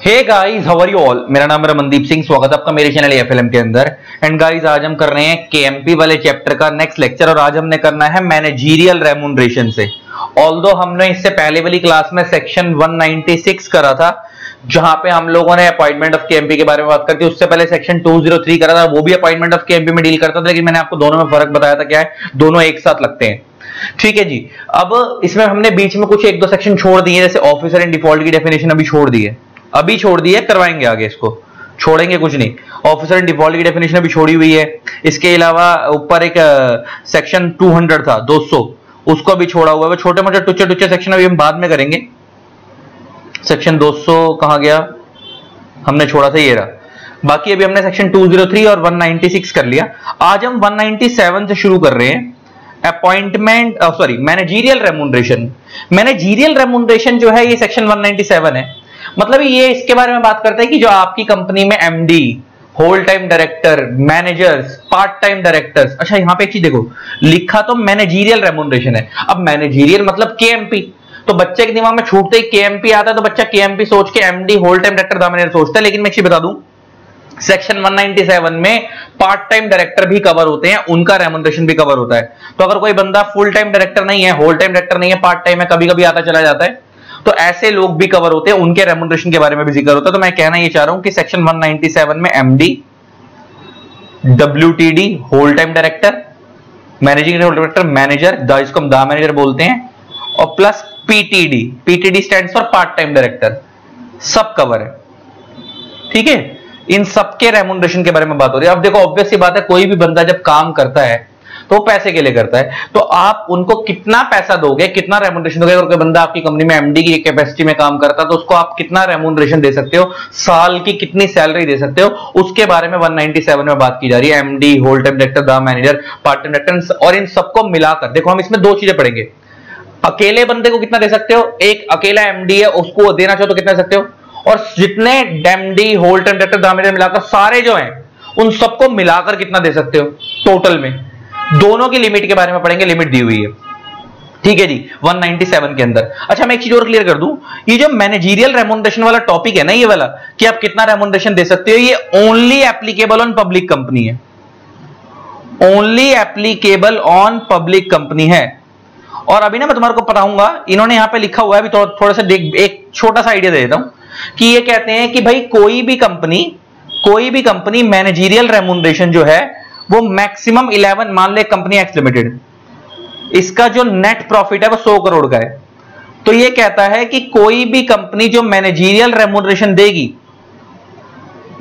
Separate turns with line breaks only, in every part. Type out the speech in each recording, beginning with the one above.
Hey guys, how are you all. मेरा नाम है रमनदीप सिंह। स्वागत है आपका मेरे चैनल एफएलएम के अंदर। एंड गाइस, आज हम कर रहे हैं केएमपी वाले चैप्टर का नेक्स्ट लेक्चर और आज हमने करना है मैनेजरियल रेम्यूनरेशन से। ऑल्दो हमने इससे पहले वाली क्लास में सेक्शन 196 करा था, जहां पे हम लोगों ने अपॉइंटमेंट ऑफ केएमपी के बारे में बात करती। उससे पहले सेक्शन 203 करा था, वो भी अपॉइंटमेंट ऑफ केएमपी में डील करता था, लेकिन मैंने आपको दोनों में फर्क बताया था क्या है, दोनों एक साथ लगते हैं। ठीक है जी। अब इसमें हमने बीच में कुछ एक दो सेक्शन छोड़ दिए, जैसे ऑफिसर इन डिफॉल्ट की डेफिनेशन अभी छोड़ दी है, करवाएंगे आगे, इसको छोड़ेंगे कुछ नहीं। ऑफिसर इन डिफॉल्ट की डेफिनेशन अभी छोड़ी हुई है। इसके अलावा ऊपर एक सेक्शन 200 था, 200, उसको भी छोड़ा हुआ है। छोटे मोटे टुच्चे टुच्चे सेक्शन अभी हम बाद में करेंगे। सेक्शन 200 कहां गया, हमने छोड़ा था, ये रहा। बाकी अभी हमने सेक्शन 203 और 196 कर लिया। आज हम 197 से शुरू कर रहे हैं। Appointment managerial remuneration. Managerial remuneration जो है ये सेक्शन 197 है। मतलब ये इसके बारे में बात करता है कि जो आपकी कंपनी में MD, whole time director, managers, part time directors. अच्छा, यहां पे एक चीज देखो, लिखा तो मैनेजरियल रेम्यूनरेशन है। अब मैनेजरियल मतलब केएमपी, तो बच्चे के दिमाग में छूटते ही केएमपी आता है तो बच्चा केएमपी सोच के MD, whole time director, manager सोचता है। लेकिन मैं एक चीज बता दूं, सेक्शन 197 में पार्ट टाइम डायरेक्टर भी कवर होते हैं, उनका रेम्यूनरेशन भी कवर होता है। तो अगर कोई बंदा फुल टाइम डायरेक्टर नहीं है, होल टाइम डायरेक्टर नहीं है, पार्ट टाइम है, कभी कभी आता चला जाता है, तो ऐसे लोग भी कवर होते हैं, उनके रेम्यूनरेशन के बारे में भी जिक्र होता है। तो मैं कहना ये चाह रहा हूं कि सेक्शन 197 में MD, WTD whole time director, managing director, manager, इसको हम दा मैनेजर बोलते हैं, और plus PTD, PTD stands for part time director, सब कवर है। ठीक है, इन सबके रेम्यूनरेशन के बारे में बात हो रही है। अब देखो, ऑब्वियस सी बात है, कोई भी बंदा जब काम करता है तो पैसे के लिए करता है, तो आप उनको कितना पैसा दोगे, कितना रेम्यूनरेशन दोगे। अगर कोई बंदा आपकी कंपनी में एमडी की कैपेसिटी में काम करता है तो उसको आप कितना रेम्यूनरेशन दे सकते हो, साल की कितनी सैलरी दे सकते हो, उसके बारे में 197 में बात की जा रही है। MD, whole time director, the manager, part time director, और इन सबको मिलाकर देखो, हम इसमें दो चीजें पढ़ेंगे। अकेले बंदे को कितना दे सकते हो, एक अकेला एमडी है, उसको देना चाहो तो कितना दे सकते हो, और जितने MD, whole time director, the manager मिलाकर सारे जो हैं उन सबको मिलाकर कितना दे सकते हो टोटल में। दोनों की लिमिट के बारे में पढ़ेंगे, लिमिट दी हुई है। ठीक है जी, 197 के अंदर। अच्छा, मैं एक चीज और क्लियर कर दूं, ये जो मैनेजरियल रेम्यूनरेशन वाला टॉपिक है ना, ये वाला कि आप कितना रेम्यूनरेशन दे सकते हो, ये only applicable on public company है, only applicable on public company है। और अभी ना मैं तुम्हारे को बताऊंगा, इन्होंने यहां पे लिखा हुआ है, अभी थोड़ा सा एक छोटा सा आइडिया दे देता हूं कि ये कहते हैं कि भाई कोई भी कंपनी मैनेजरियल रेम्यूनरेशन जो है वो मैक्सिमम 11, मान ले कंपनी एक्स लिमिटेड, इसका जो नेट प्रॉफिट है वो 100 करोड़ का है, तो ये कहता है कि कोई भी कंपनी जो मैनेजरियल रेम्यूनरेशन देगी,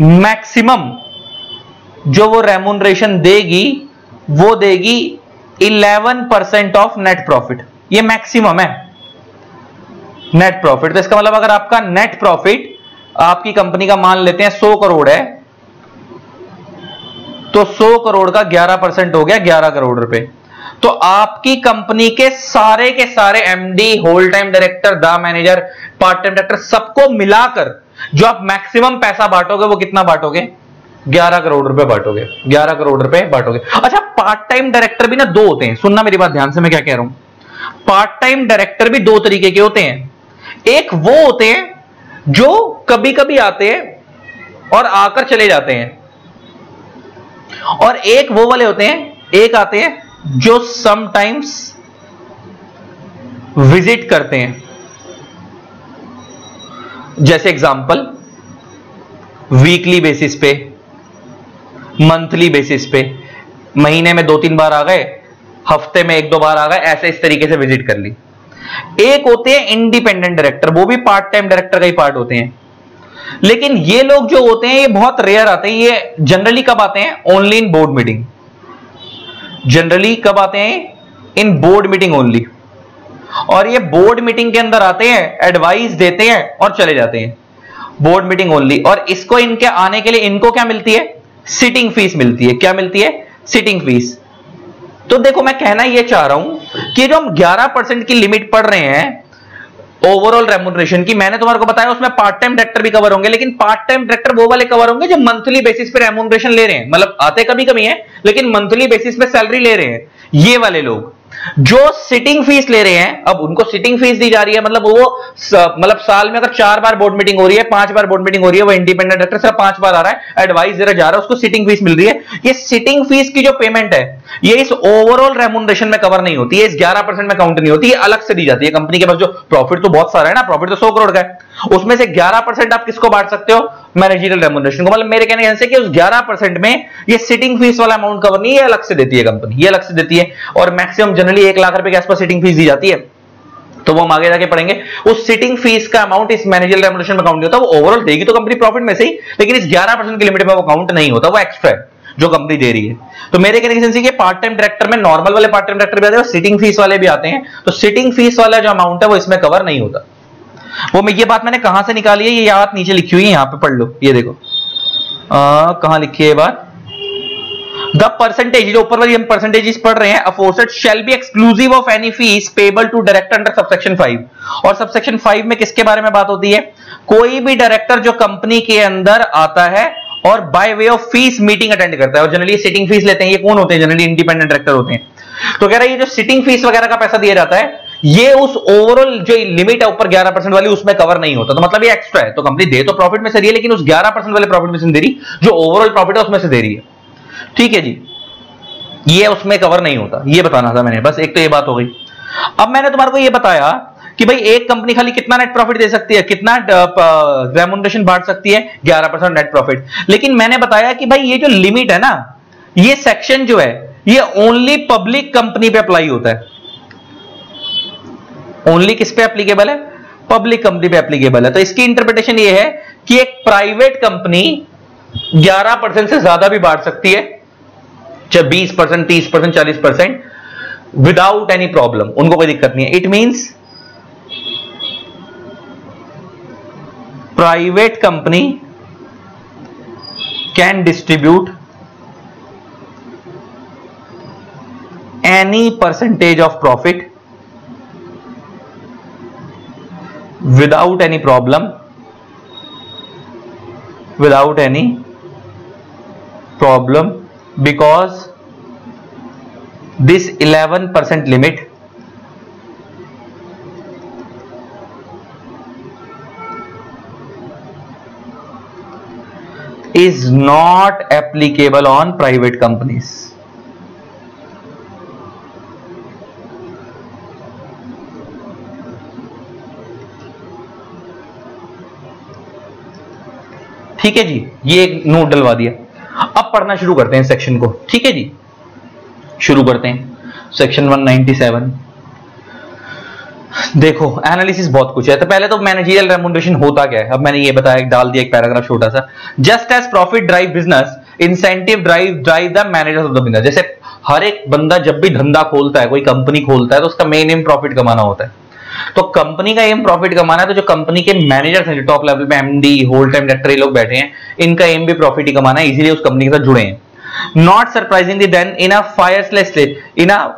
मैक्सिमम जो वो रेम्यूनरेशन देगी वो देगी 11% ऑफ नेट प्रॉफिट। ये मैक्सिमम है नेट प्रॉफिट। तो इसका मतलब अगर आपका नेट प्रॉफिट आपकी कंपनी का मान लेते हैं 100 करोड़ है, तो 100 करोड़ का 11% हो गया 11 करोड़ रुपए। तो आपकी कंपनी के सारे MD, whole time director, the manager, part time director, सबको मिलाकर जो आप मैक्सिमम पैसा बांटोगे वो कितना बांटोगे, 11 करोड़ रुपए बांटोगे, 11 करोड़ रुपए बांटोगे। अच्छा, पार्ट टाइम डायरेक्टर भी ना दो होते हैं, सुनना मेरी बात ध्यान से, मैं क्या कह रहा हूं। पार्ट टाइम डायरेक्टर भी दो तरीके के होते हैं। एक वो होते हैं जो कभी कभी आते हैं और आकर चले जाते हैं, और एक वो वाले होते हैं, एक आते हैं जो समटाइम्स विजिट करते हैं। जैसे एग्जांपल, वीकली बेसिस पे, मंथली बेसिस पे, महीने में 2-3 बार आ गए, हफ्ते में 1-2 बार आ गए, ऐसे इस तरीके से विजिट कर ली। एक होते हैं इंडिपेंडेंट डायरेक्टर, वो भी पार्ट टाइम डायरेक्टर का ही पार्ट होते हैं, लेकिन ये लोग जो होते हैं ये बहुत रेयर आते हैं। ये जनरली कब आते हैं, only in board meeting. Generally कब आते हैं, इन बोर्ड मीटिंग ओनली। और ये बोर्ड मीटिंग के अंदर आते हैं, एडवाइस देते हैं और चले जाते हैं, बोर्ड मीटिंग ओनली। और इसको, इनके आने के लिए इनको क्या मिलती है, सिटिंग फीस मिलती है। क्या मिलती है, सिटिंग फीस। तो देखो, मैं कहना ये चाह रहा हूं कि जो हम 11% की लिमिट पढ़ रहे हैं ओवरऑल रेम्यूनरेशन की, मैंने तुम्हारे को बताया उसमें पार्ट टाइम डायरेक्टर भी कवर होंगे, लेकिन पार्ट टाइम डायरेक्टर वो वाले कवर होंगे जो मंथली बेसिस पे रेम्यूनरेशन ले रहे हैं, मतलब आते कभी कभी हैं लेकिन मंथली बेसिस पे सैलरी ले रहे हैं, ये वाले लोग। जो सिटिंग फीस ले रहे हैं, अब उनको सिटिंग फीस दी जा रही है, मतलब वो मतलब साल में अगर 4 बार बोर्ड मीटिंग हो रही है, 5 बार बोर्ड मीटिंग हो रही है, वो इंडिपेंडेंट डायरेक्टर सिर्फ 5 बार आ रहा है, एडवाइस दे रहा जा रहा है, उसको सिटिंग फीस मिल रही है। ये सिटिंग फीस की जो पेमेंट है ये इस ओवरऑल रेम्यूनरेशन में कवर नहीं होती है, इस 11% में काउंट नहीं होती है, अलग से दी जाती है। कंपनी के पास जो प्रॉफिट तो बहुत सारा है ना, प्रॉफिट तो 100 करोड़ का है, उसमें से 11% आप किसको बांट सकते हो, मैनेजरियल रेम्यूनरेशन को। मतलब मेरे कहने से कि उस 11% में ये सिटिंग फीस वाला अमाउंट कवर नहीं है, अलग से देती है कंपनी, ये अलग से देती है। और मैक्सिमम जनरली 1 लाख रुपए के आसपास सिटिंग फीस दी जाती है, तो वो हम आगे जाके पढ़ेंगे। उस सिटिंग फीस का अमाउंट इस मैनेजरियल रेम्यूनरेशन में काउंट नहीं होता, वो ओवरऑल देगी तो कंपनी प्रॉफिट में से ही, लेकिन इस 11% की लिमिट में वो काउंट नहीं होता, वो एक्स्ट्रा है जो कंपनी दे रही है। तो मेरे कहने से पार्ट टाइम डायरेक्टर में नॉर्मल वाले पार्ट टाइम डायरेक्टर भी आते हैं, सिटिंग फीस वाले भी आते हैं, तो सिटिंग फीस वाला जो अमाउंट है वो इसमें कवर नहीं होता। वो ये बात मैंने कहां से निकाली है, ये बात नीचे लिखी हुई है, यहां पे पढ़ लो, ये देखो कहां लिखी है बात, द परसेंटेज, जो ऊपर वाली हम परसेंटेजेस पढ़ रहे हैं, aforesaid shall be exclusive of any fees payable to director under subsection 5। और सबसेक्शन 5 में किसके बारे में बात होती है, कोई भी डायरेक्टर जो कंपनी के अंदर आता है और by way of fees meeting attend करता है, और जनरली सिटिंग फीस लेते हैं, ये कौन होते हैं, जनरली इंडिपेंडेंट डायरेक्टर होते हैं। तो कह रहा है ये जो सिटिंग फीस वगैरह का पैसा दिया जाता है, ये उस ओवरऑल जो लिमिट है ऊपर 11% वाली, उसमें कवर नहीं होता। तो मतलब ये एक्स्ट्रा है, तो कंपनी दे तो प्रॉफिट में से रही है, लेकिन उस 11% वाले प्रॉफिट में से दे रही, जो ओवरऑल प्रॉफिट है उसमें से दे रही है। ठीक है जी, ये उसमें कवर नहीं होता, ये बताना था मैंने, बस एक तो ये बात हो गई। अब मैंने तुम्हारे को ये बताया कि भाई एक कंपनी खाली कितना नेट प्रॉफिट दे सकती है, कितना रेम्यूनरेशन बांट सकती है, 11% नेट प्रॉफिट। लेकिन मैंने बताया कि भाई ये जो लिमिट है ना, ये सेक्शन जो है ये ओनली पब्लिक कंपनी पे अप्लाई होता है। ओनली किस पे एप्लीकेबल है, पब्लिक कंपनी पे एप्लीकेबल है। तो इसकी इंटरप्रिटेशन ये है कि एक प्राइवेट कंपनी 11% से ज्यादा भी बांट सकती है, चाहे 20%, 30%, 40%, विदाउट एनी प्रॉब्लम, उनको कोई दिक्कत नहीं है। It means private company can distribute any percentage of profit without any problem, because this 11% limit is not applicable on private companies. ठीक है जी, ये एक नोट डलवा दिया। अब पढ़ना शुरू करते हैं सेक्शन को। ठीक है जी, शुरू करते हैं सेक्शन 197। देखो एनालिसिस बहुत कुछ है, तो पहले तो मैनेजरियल रेम्यूनरेशन होता क्या है, अब मैंने ये बताया, डाल दिया एक पैराग्राफ छोटा सा। Just as profit drive business, incentive drive the managers of the business. जैसे हर एक बंदा जब भी धंधा खोलता है, कोई कंपनी खोलता है, तो उसका मेन एम प्रॉफिट कमाना होता है। तो कंपनी का एम प्रॉफिट कमाना है, तो जो कंपनी के मैनेजर्स हैं, जो टॉप लेवल पे एमडी, होल टाइम डायरेक्टर ये लोग बैठे हैं, इनका एम भी प्रॉफिट ही कमाना है, इसीलिए उस कंपनी के साथ जुड़े हैं। Not surprisingly then in a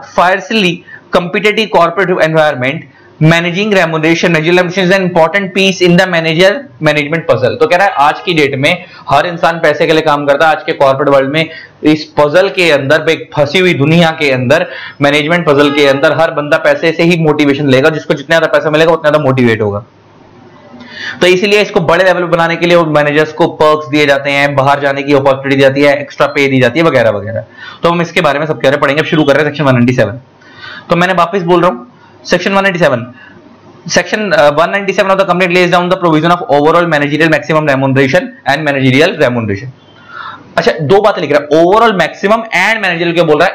fiercely competitive corporate environment, managing remuneration is an important piece in the management puzzle. तो कह रहा है आज की डेट में हर इंसान पैसे के लिए काम करता है। आज के कॉर्पोरेट वर्ल्ड में इस पजल के अंदर, एक फंसी हुई दुनिया के अंदर, मैनेजमेंट पजल के अंदर हर बंदा पैसे से ही मोटिवेशन लेगा। जिसको जितना ज्यादा पैसा मिलेगा उतना ज्यादा मोटिवेट होगा। तो इसीलिए इसको बड़े लेवल पर बनाने के लिए मैनेजर्स को पर्क्स दिए जाते हैं, बाहर जाने की अपॉर्चुनिटी दी जाती है, एक्स्ट्रा पे दी जाती है, वगैरह वगैरह। तो हम इसके बारे में सब कह रहे पढ़ेंगे। शुरू कर रहे हैं सेक्शन 197। तो मैंने वापस बोल रहा हूं, section 197 of the company lays down the provision of overall managerial maximum remuneration and managerial remuneration। अच्छा, दो बातें लिख रहा है, ओवरऑल मैक्सिमम एंड मैनेजरियल क्यों बोल रहा है?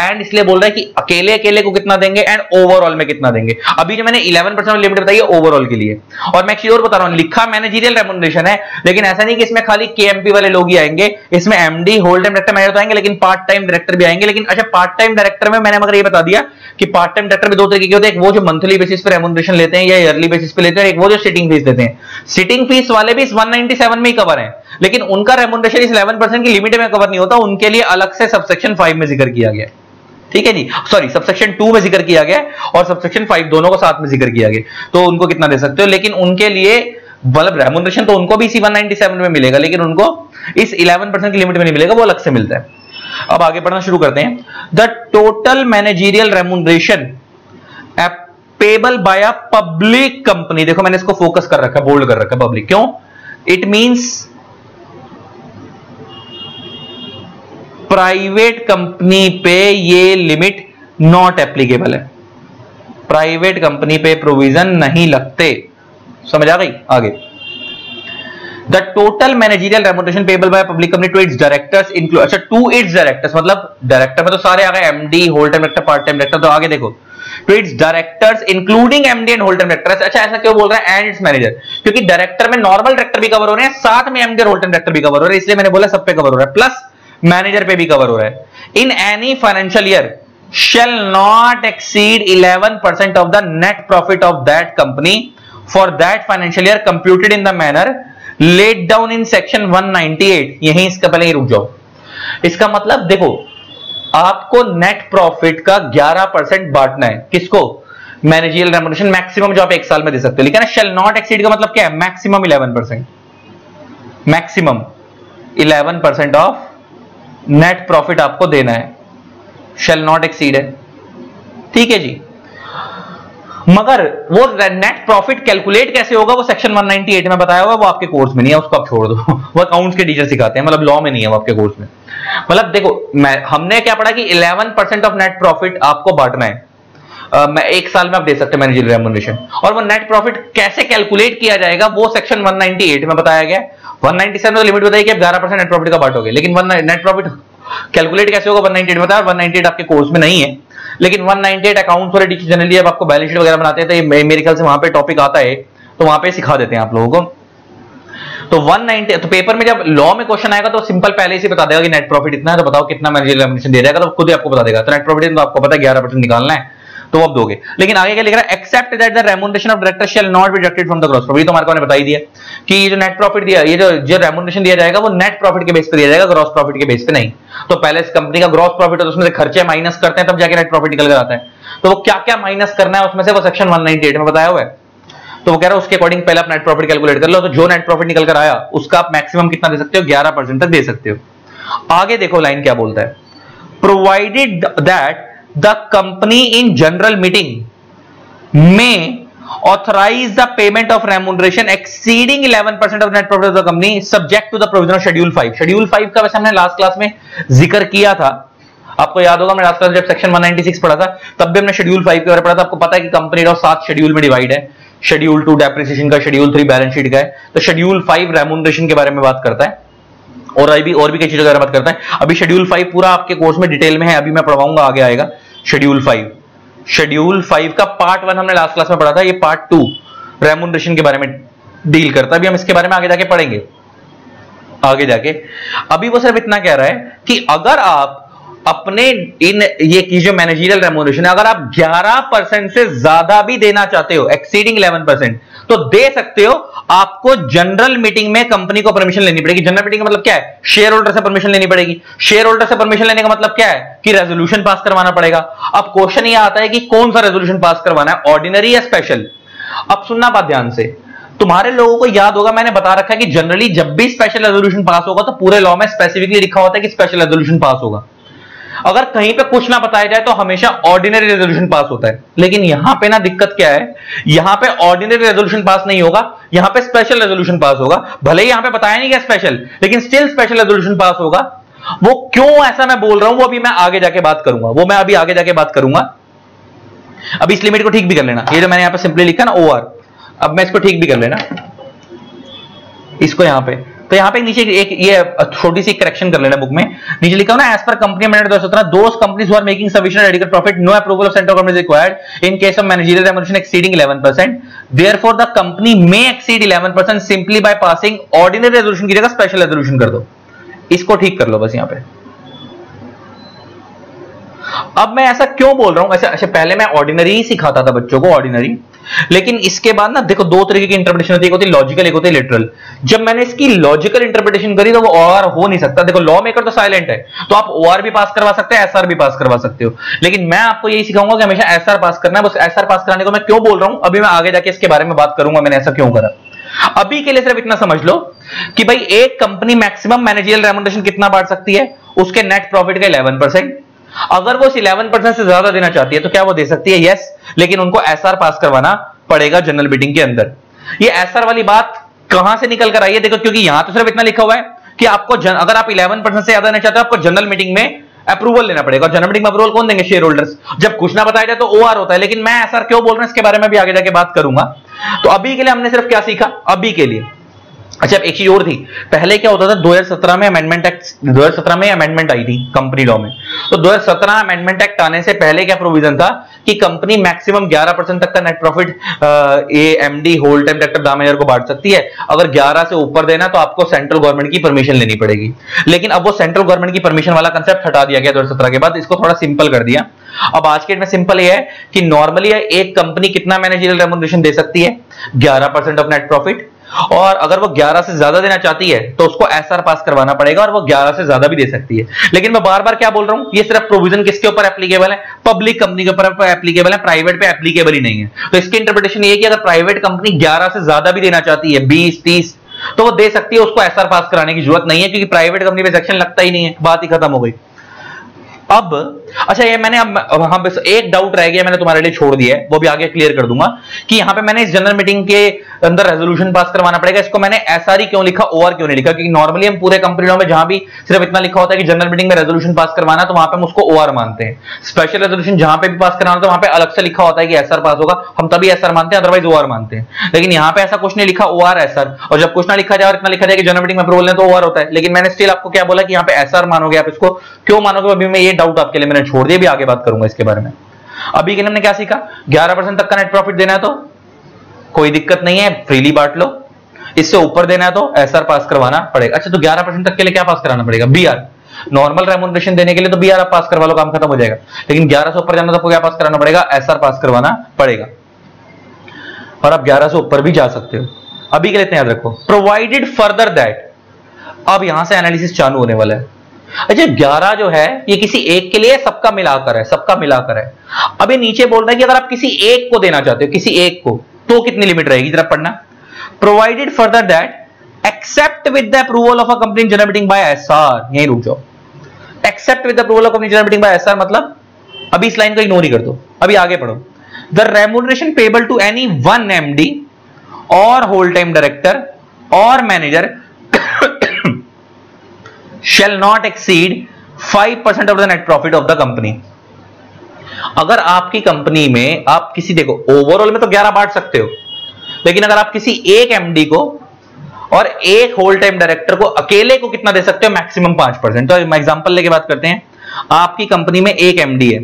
एंड इसलिए बोल रहा है कि अकेले अकेले को कितना देंगे एंड ओवरऑल में कितना देंगे। अभी जो मैंने 11% लिमिट बताई है ओवरऑल के लिए, और मैं एक चीज और बता रहा हूं, लिखा मैनेजरियल रेम्यूनरेशन है, लेकिन ऐसा नहीं कि इसमें खाली केएमपी वाले लोग ही आएंगे, इसमें MD, whole time director, manager तो आएंगे, लेकिन पार्ट टाइम डायरेक्टर भी आएंगे। लेकिन अच्छा, पार्ट टाइम डायरेक्टर में मैंने मगर ये बता दिया कि पार्ट टाइम डायरेक्टर में दो तरीके के होते हैं, एक वो जो मंथली बेसिस पे रेम्यूनरेशन लेते हैं या ईयरली बेसिस पे लेते हैं, एक वो जो सिटिंग फीस देते हैं। सिटिंग फीस वाले भी इस 197 में ही कवर है, लेकिन उनका रेम्यूनरेशन इस 11% की लिमिट में कवर नहीं होता, उनके लिए अलग से सबसेक्शन 5 में जिक्र किया गया। ठीक है जी, सॉरी, सबसेक्शन 2 में जिक्र किया गया और सबसेक्शन 5 दोनों को साथ में जिक्र किया गया। तो उनको कितना दे सकते हो, लेकिन उनके लिए मतलब रेम्यूनरेशन तो उनको भी इसी 197 में मिलेगा, लेकिन उनको इस 11% की लिमिट में नहीं मिलेगा, वो अलग से मिलता है। अब आगे पढ़ना शुरू करते हैं। The total managerial remuneration payable bye a public company, देखो मैंने इसको फोकस कर रखा है, बोल्ड कर रखा है पब्लिक, क्यों? इट मींस प्राइवेट कंपनी पे ये लिमिट नॉट एप्लीकेबल है, प्राइवेट कंपनी पे प्रोविजन नहीं लगते। समझ आ गई? आगे the total managerial remuneration payable by public company to its directors include, अच्छा टू इट्स डायरेक्टर्स मतलब डायरेक्टर में तो सारे आ गए, MD, whole time director, part time director, तो आगे देखो to its directors including MD and whole time director. अच्छा ऐसा क्यों बोल रहा है एंड इट्स मैनेजर? क्योंकि डायरेक्टर में नॉर्मल डायरेक्टर भी कवर हो रहे हैं, साथ में एमडी और होल टाइम डायरेक्टर भी कवर हो रहे हैं, इसलिए मैंने बोला सब पे कवर हो रहा है, प्लस मैनेजर पे भी कवर हो रहा है। In any financial year shall not exceed 11% of the net profit of that company for that financial year computed in the manner laid down in section 198। यहीं इसका पहले ही रुक जाओ। इसका मतलब देखो आपको नेट प्रॉफिट का 11% बांटना है, किसको? मैनेजरियल रेम्यूनरेशन मैक्सिमम जो आप एक साल में दे सकते हो, लेकिन shall not exceed का मतलब क्या है? Maximum 11%, maximum 11% of net profit आपको देना है, shall not exceed है, ठीक है जी। मगर वो नेट प्रॉफिट कैलकुलेट कैसे होगा वो सेक्शन 198 में बताया हुआ है, वो आपके कोर्स में नहीं है, उसको आप छोड़ दो वो अकाउंट्स के टीचर सिखाते हैं, मतलब लॉ में नहीं है वो आपके कोर्स में। मतलब देखो हमने क्या पढ़ा कि 11% ऑफ नेट प्रॉफिट आपको बांटना है, मैं एक साल में आप दे सकते हैं मैनेजरियल रेम्यूनरेशन, और वो नेट प्रॉफिट कैसे कैलकुलेट किया जाएगा वो सेक्शन 198 में बताया गया। 197 में लिमिट बताई कि आप 11% नेट प्रॉफिट का बांटोगे, लेकिन नेट प्रॉफिट कैलकुलेट कैसे होगा 198 बताया, 198 आपके कोर्स में नहीं है, लेकिन 198 अकाउंट्स वाले टीचर जनरली जब आपको बैलेंस शीट वगैरह बनाते हैं तो मेरे ख्याल से वहां पे टॉपिक आता है, तो वहां पे सिखा देते हैं आप लोगों को। तो 190 तो पेपर में जब लॉ में क्वेश्चन आएगा तो सिंपल पहले से बता देगा कि नेट प्रॉफिट इतना है, तो बताओ कितना मैनेजरियल रेम्यूनरेशन दे जाएगा, तो खुद ही आपको बता देगा। तो नेट प्रॉफिट तो आपको पता है 11% निकालना है, तो आप दोगे। लेकिन आगे क्या लिख रहा है? Except that the remuneration of director shall not be deducted from the gross profit. तो मार्को ने बताई दिया कि ये जो नेट प्रॉफिट दिया, ये जो रेम्यूनरेशन दिया जाएगा वो नेट प्रॉफिट के बेस पे दिया जाएगा, ग्रॉस प्रॉफिट के बेस पे नहीं। तो पहले इस कंपनी का ग्रॉस प्रॉफिट है, उसमें से खर्चे माइनस करते हैं तब जाके नेट प्रॉफिट निकल कर आता है। तो वो क्या क्या माइनस करना है उसमें से वो सेक्शन 198 में बताया हुआ है। तो वो कह रहा है उसके अकॉर्डिंग पहले आप नेट प्रॉफिट कैलकुलेट कर लो, तो जो नेट प्रॉफिट निकल कर आया उसका आप मैक्सिमम कितना दे सकते हो? 11% तक दे सकते हो। आगे देखो लाइन क्या बोलता है, provided that the company in general meeting में authorize the payment of remuneration exceeding 11% of net profit of the company subject to the provision of schedule 5। schedule 5 का वैसे हमने लास्ट क्लास में जिक्र किया था, आपको याद होगा, मैं लास्ट क्लास जब सेक्शन 196 पढ़ा था तब भी हमने शेड्यूल 5 के बारे में पढ़ा था। आपको पता है कि कंपनी लॉ 7 शेड्यूल में डिवाइड है, शेड्यूल 2 डेप्रिसिएशन का, शेड्यूल 3 बैलेंस शीट का है, तो शेड्यूल 5 रेम्यूनरेशन के बारे में बात करता है और भी कई चीजों के बारे में बात करता है। अभी शेड्यूल 5 पूरा आपके कोर्स में डिटेल में है, अभी मैं पढ़वाऊंगा, आगे आएगा शेड्यूल 5। शेड्यूल 5 का पार्ट 1 हमने लास्ट क्लास में पढ़ा था, ये पार्ट 2 रेम्यूनरेशन के बारे में डील करता है। अभी हम इसके बारे में आगे जाके पढ़ेंगे, आगे जाके। अभी वो सिर्फ इतना कह रहा है कि अगर आप अपने इन ये की जो मैनेजरियल रेम्यूनरेशन है, अगर आप 11% से ज्यादा भी देना चाहते हो, एक्सीडिंग 11%, तो दे सकते हो। आपको जनरल मीटिंग में कंपनी को परमिशन लेनी पड़ेगी। जनरल मीटिंग का मतलब क्या है? शेयर होल्डर से परमिशन लेनी पड़ेगी। शेयर होल्डर से परमिशन लेने का मतलब क्या है? कि रेजोल्यूशन पास करवाना पड़ेगा। अब क्वेश्चन यह आता है कि कौन सा रेजोल्यूशन पास करवाना है, ऑर्डिनरी या स्पेशल? अब सुनना बात ध्यान से, तुम्हारे लोगों को याद होगा मैंने बता रखा है कि जनरली जब भी स्पेशल रेजोल्यूशन पास होगा तो पूरे लॉ में स्पेसिफिकली लिखा होता है कि स्पेशल रेजोल्यूशन पास होगा। अगर कहीं पे कुछ ना बताया जाए तो हमेशा ऑर्डिनरी रेजोल्यूशन पास होता है। लेकिन यहां पे ना दिक्कत क्या है, यहां पे ऑर्डिनरी रेजोल्यूशन पास नहीं होगा, यहां पे स्पेशल रेजोल्यूशन पास होगा। भले ही यहां पे बताया नहीं गया स्पेशल, लेकिन स्टिल स्पेशल रेजोल्यूशन पास होगा। वो क्यों ऐसा मैं बोल रहा हूं वो अभी मैं आगे जाके बात करूंगा, वो मैं अभी आगे जाके बात करूंगा। अब इस लिमिट को ठीक भी कर लेना, ये जो मैंने यहां पे सिंपली लिखा ना ओआर, अब मैं इसको ठीक भी कर लेना, इसको यहां पे, तो यहां पे नीचे एक ये छोटी सी करेक्शन कर लेना बुक में। नीचे लिखा हो ना, as per company manager 2017, those companies who are making sufficient adequate profit, no approval of central government is required in case of managerial remuneration exceeding 11%, therefore the company may exceed 11% simply by passing ordinary resolution की जगह special resolution कर दो। इसको ठीक कर लो बस यहां पे। अब मैं ऐसा क्यों बोल रहा हूं, ऐसे पहले मैं ऑर्डिनरी ही सिखाता था बच्चों को, ऑर्डिनरी, लेकिन इसके बाद ना देखो दो तरीके की इंटरप्रिटेशन होती है, एक होती है लॉजिकल, एक होती है लिटरल। जब मैंने इसकी लॉजिकल इंटरप्रिटेशन करी तो वो ओआर हो नहीं सकता। देखो लॉ मेकर तो साइलेंट है, तो आप ओआर भी पास करवा सकते हैं, एसआर भी पास करवा सकते हो, लेकिन मैं आपको यही सिखाऊंगा कि हमेशा एसआर पास करना है। बस एसआर पास कराने को मैं क्यों बोल रहा हूं अभी मैं आगे जाके इसके बारे में बात करूंगा, मैंने ऐसा क्यों करा। अभी के लिए सिर्फ इतना समझ लो कि भाई एक कंपनी मैक्सिमम मैनेजरियल रेम्यूनरेशन कितना बांट सकती है, उसके नेट प्रॉफिट का 11%। अगर वो इस 11% से ज्यादा देना चाहती है तो क्या वो दे सकती है? यस, लेकिन उनको एसआर पास करवाना पड़ेगा जनरल मीटिंग के अंदर। ये एसआर वाली बात कहां से निकल कर आई है? देखो, क्योंकि यहां तो सिर्फ इतना लिखा हुआ है कि आपको अगर आप 11% से ज्यादा देना चाहते हो आपको जनरल मीटिंग में अप्रूवल लेना पड़ेगा। जनरल मीटिंग में अप्रूवल कौन देंगे? Share holders. जब कुछ ना बताया जाए तो ओआर होता है, लेकिन मैं एसआर क्यों बोल रहा हूं इसके बारे में भी आगे जाके बात करूंगा। तो अभी के लिए हमने सिर्फ क्या सीखा? अभी के लिए अच्छा, एक चीज और थी। पहले क्या होता था, 2017 में अमेंडमेंट एक्ट, 2017 में अमेंडमेंट आई थी कंपनी लॉ में। तो 2017 अमेंडमेंट एक्ट आने से पहले क्या प्रोविजन था कि कंपनी मैक्सिमम 11% तक का net profit MD, whole time director, दामेदार को बांट सकती है। अगर 11 से ऊपर देना तो आपको सेंट्रल गवर्नमेंट की परमिशन लेनी पड़ेगी। लेकिन अब वो सेंट्रल गवर्नमेंट की परमिशन वाला कंसेप्ट हटा दिया गया 2017 के बाद, इसको थोड़ा सिंपल कर दिया। अब आज के डेट में सिंपल ये है कि नॉर्मली एक कंपनी कितना मैनेजरियल रेम्युनरेशन दे सकती है? 11% ऑफ नेट प्रॉफिट। और अगर वो 11 से ज्यादा देना चाहती है तो उसको एसआर पास करवाना पड़ेगा, और वो 11 से ज्यादा भी दे सकती है। लेकिन मैं बार बार क्या बोल रहा हूं, ये सिर्फ प्रोविजन किसके ऊपर एप्लीकेबल है? पब्लिक कंपनी के ऊपर एप्लीकेबल है, प्राइवेट पे एप्लीकेबल ही नहीं है। तो इसकी इंटरप्रिटेशन ये है कि अगर प्राइवेट कंपनी 11 से ज्यादा भी देना चाहती है, 20, 30, तो वो दे सकती है, उसको एसआर पास कराने की जरूरत नहीं है, क्योंकि प्राइवेट कंपनी पे सेक्शन लगता ही नहीं है, बात ही खत्म हो गई। अब अच्छा, ये मैंने अब हाँ, बस एक डाउट रह गया, मैंने तुम्हारे लिए छोड़ दिया है, वो भी आगे क्लियर कर दूंगा कि यहां पे मैंने इस जनरल मीटिंग के अंदर रेजोल्यूशन पास करवाना पड़ेगा, इसको मैंने एसआर क्यों लिखा, ओआर क्यों नहीं लिखा? क्योंकि नॉर्मली हम पूरे कंपनी लॉ में जहां भी सिर्फ इतना लिखा होता है कि जनरल मीटिंग में रेजोल्यूशन पास करवाना, तो वहां पे हम उसको ओआर मानते हैं। स्पेशल रेजोल्यूशन जहां पे भी पास कराना तो वहां पे अलग से लिखा होता है कि एसआर पास होगा, हम तभी एसआर मानते हैं, अदरवाइज ओआर मानते हैं। लेकिन यहाँ पे ऐसा कुछ नहीं लिखा, ओआर एसआर, और जब कुछ ना लिखा जाए और इतना लिखा जाए कि जनरल मीटिंग में अप्रूवल है तो ओआर होता है। लेकिन मैंने स्टिल आपको क्या बोला कि यहाँ पे एसआर मानोगे आप, इसको क्यों मानोगे अभी मैं ये डाउट आपके लिए मैंने छोड़ दिया, भी आगे बात करूंगा इसके बारे में। अभी के लिए हमने क्या सीखा? 11% तक का नेट प्रॉफिट देना है तो कोई दिक्कत नहीं है, फ्रीली बांट लो। इससे ऊपर देना है तो एसआर पास करवाना पड़ेगा। अच्छा, तो 11% तक के लिए क्या पास कराना पड़ेगा? बीआर। नॉर्मल रेम्युनरेशन देने के लिए तो बीआर आप पास करवा लो, काम खत्म हो जाएगा। लेकिन 11 से ऊपर जाना तो आपको क्या पास कराना पड़ेगा? एसआर पास करवाना पड़ेगा। और आप 11 से ऊपर भी जा सकते हो। अभी के लिए इतना याद रखो, प्रोवाइडेड फर्दर दैट, अब यहां से एनालिसिस चालू होने वाला है। अच्छा, 11 जो है ये किसी एक के लिए, सबका मिलाकर है, सबका मिलाकर है। अब ये नीचे बोल रहा है कि अगर आप किसी एक को देना चाहते हो, किसी एक को, तो कितनी लिमिट रहेगी? जरा पढ़ना। Provided further that except with the approval of a company general meeting by SR, यहीं रुक जाओ। Except with the approval of company general meeting by SR मतलब, अभी इस लाइन को इग्नोर ही कर दो, अभी आगे पढ़ो। The remuneration payable to any one MD और होल टाइम डायरेक्टर और manager shall not exceed 5% of the net profit of the company। अगर आपकी कंपनी में आप किसी, देखो ओवरऑल में तो 11 बांट सकते हो, लेकिन अगर आप किसी एक एमडी को और एक होल टाइम डायरेक्टर को अकेले को कितना दे सकते हो? मैक्सिमम 5%। तो एग्जांपल लेके बात करते हैं। आपकी कंपनी में एक एमडी है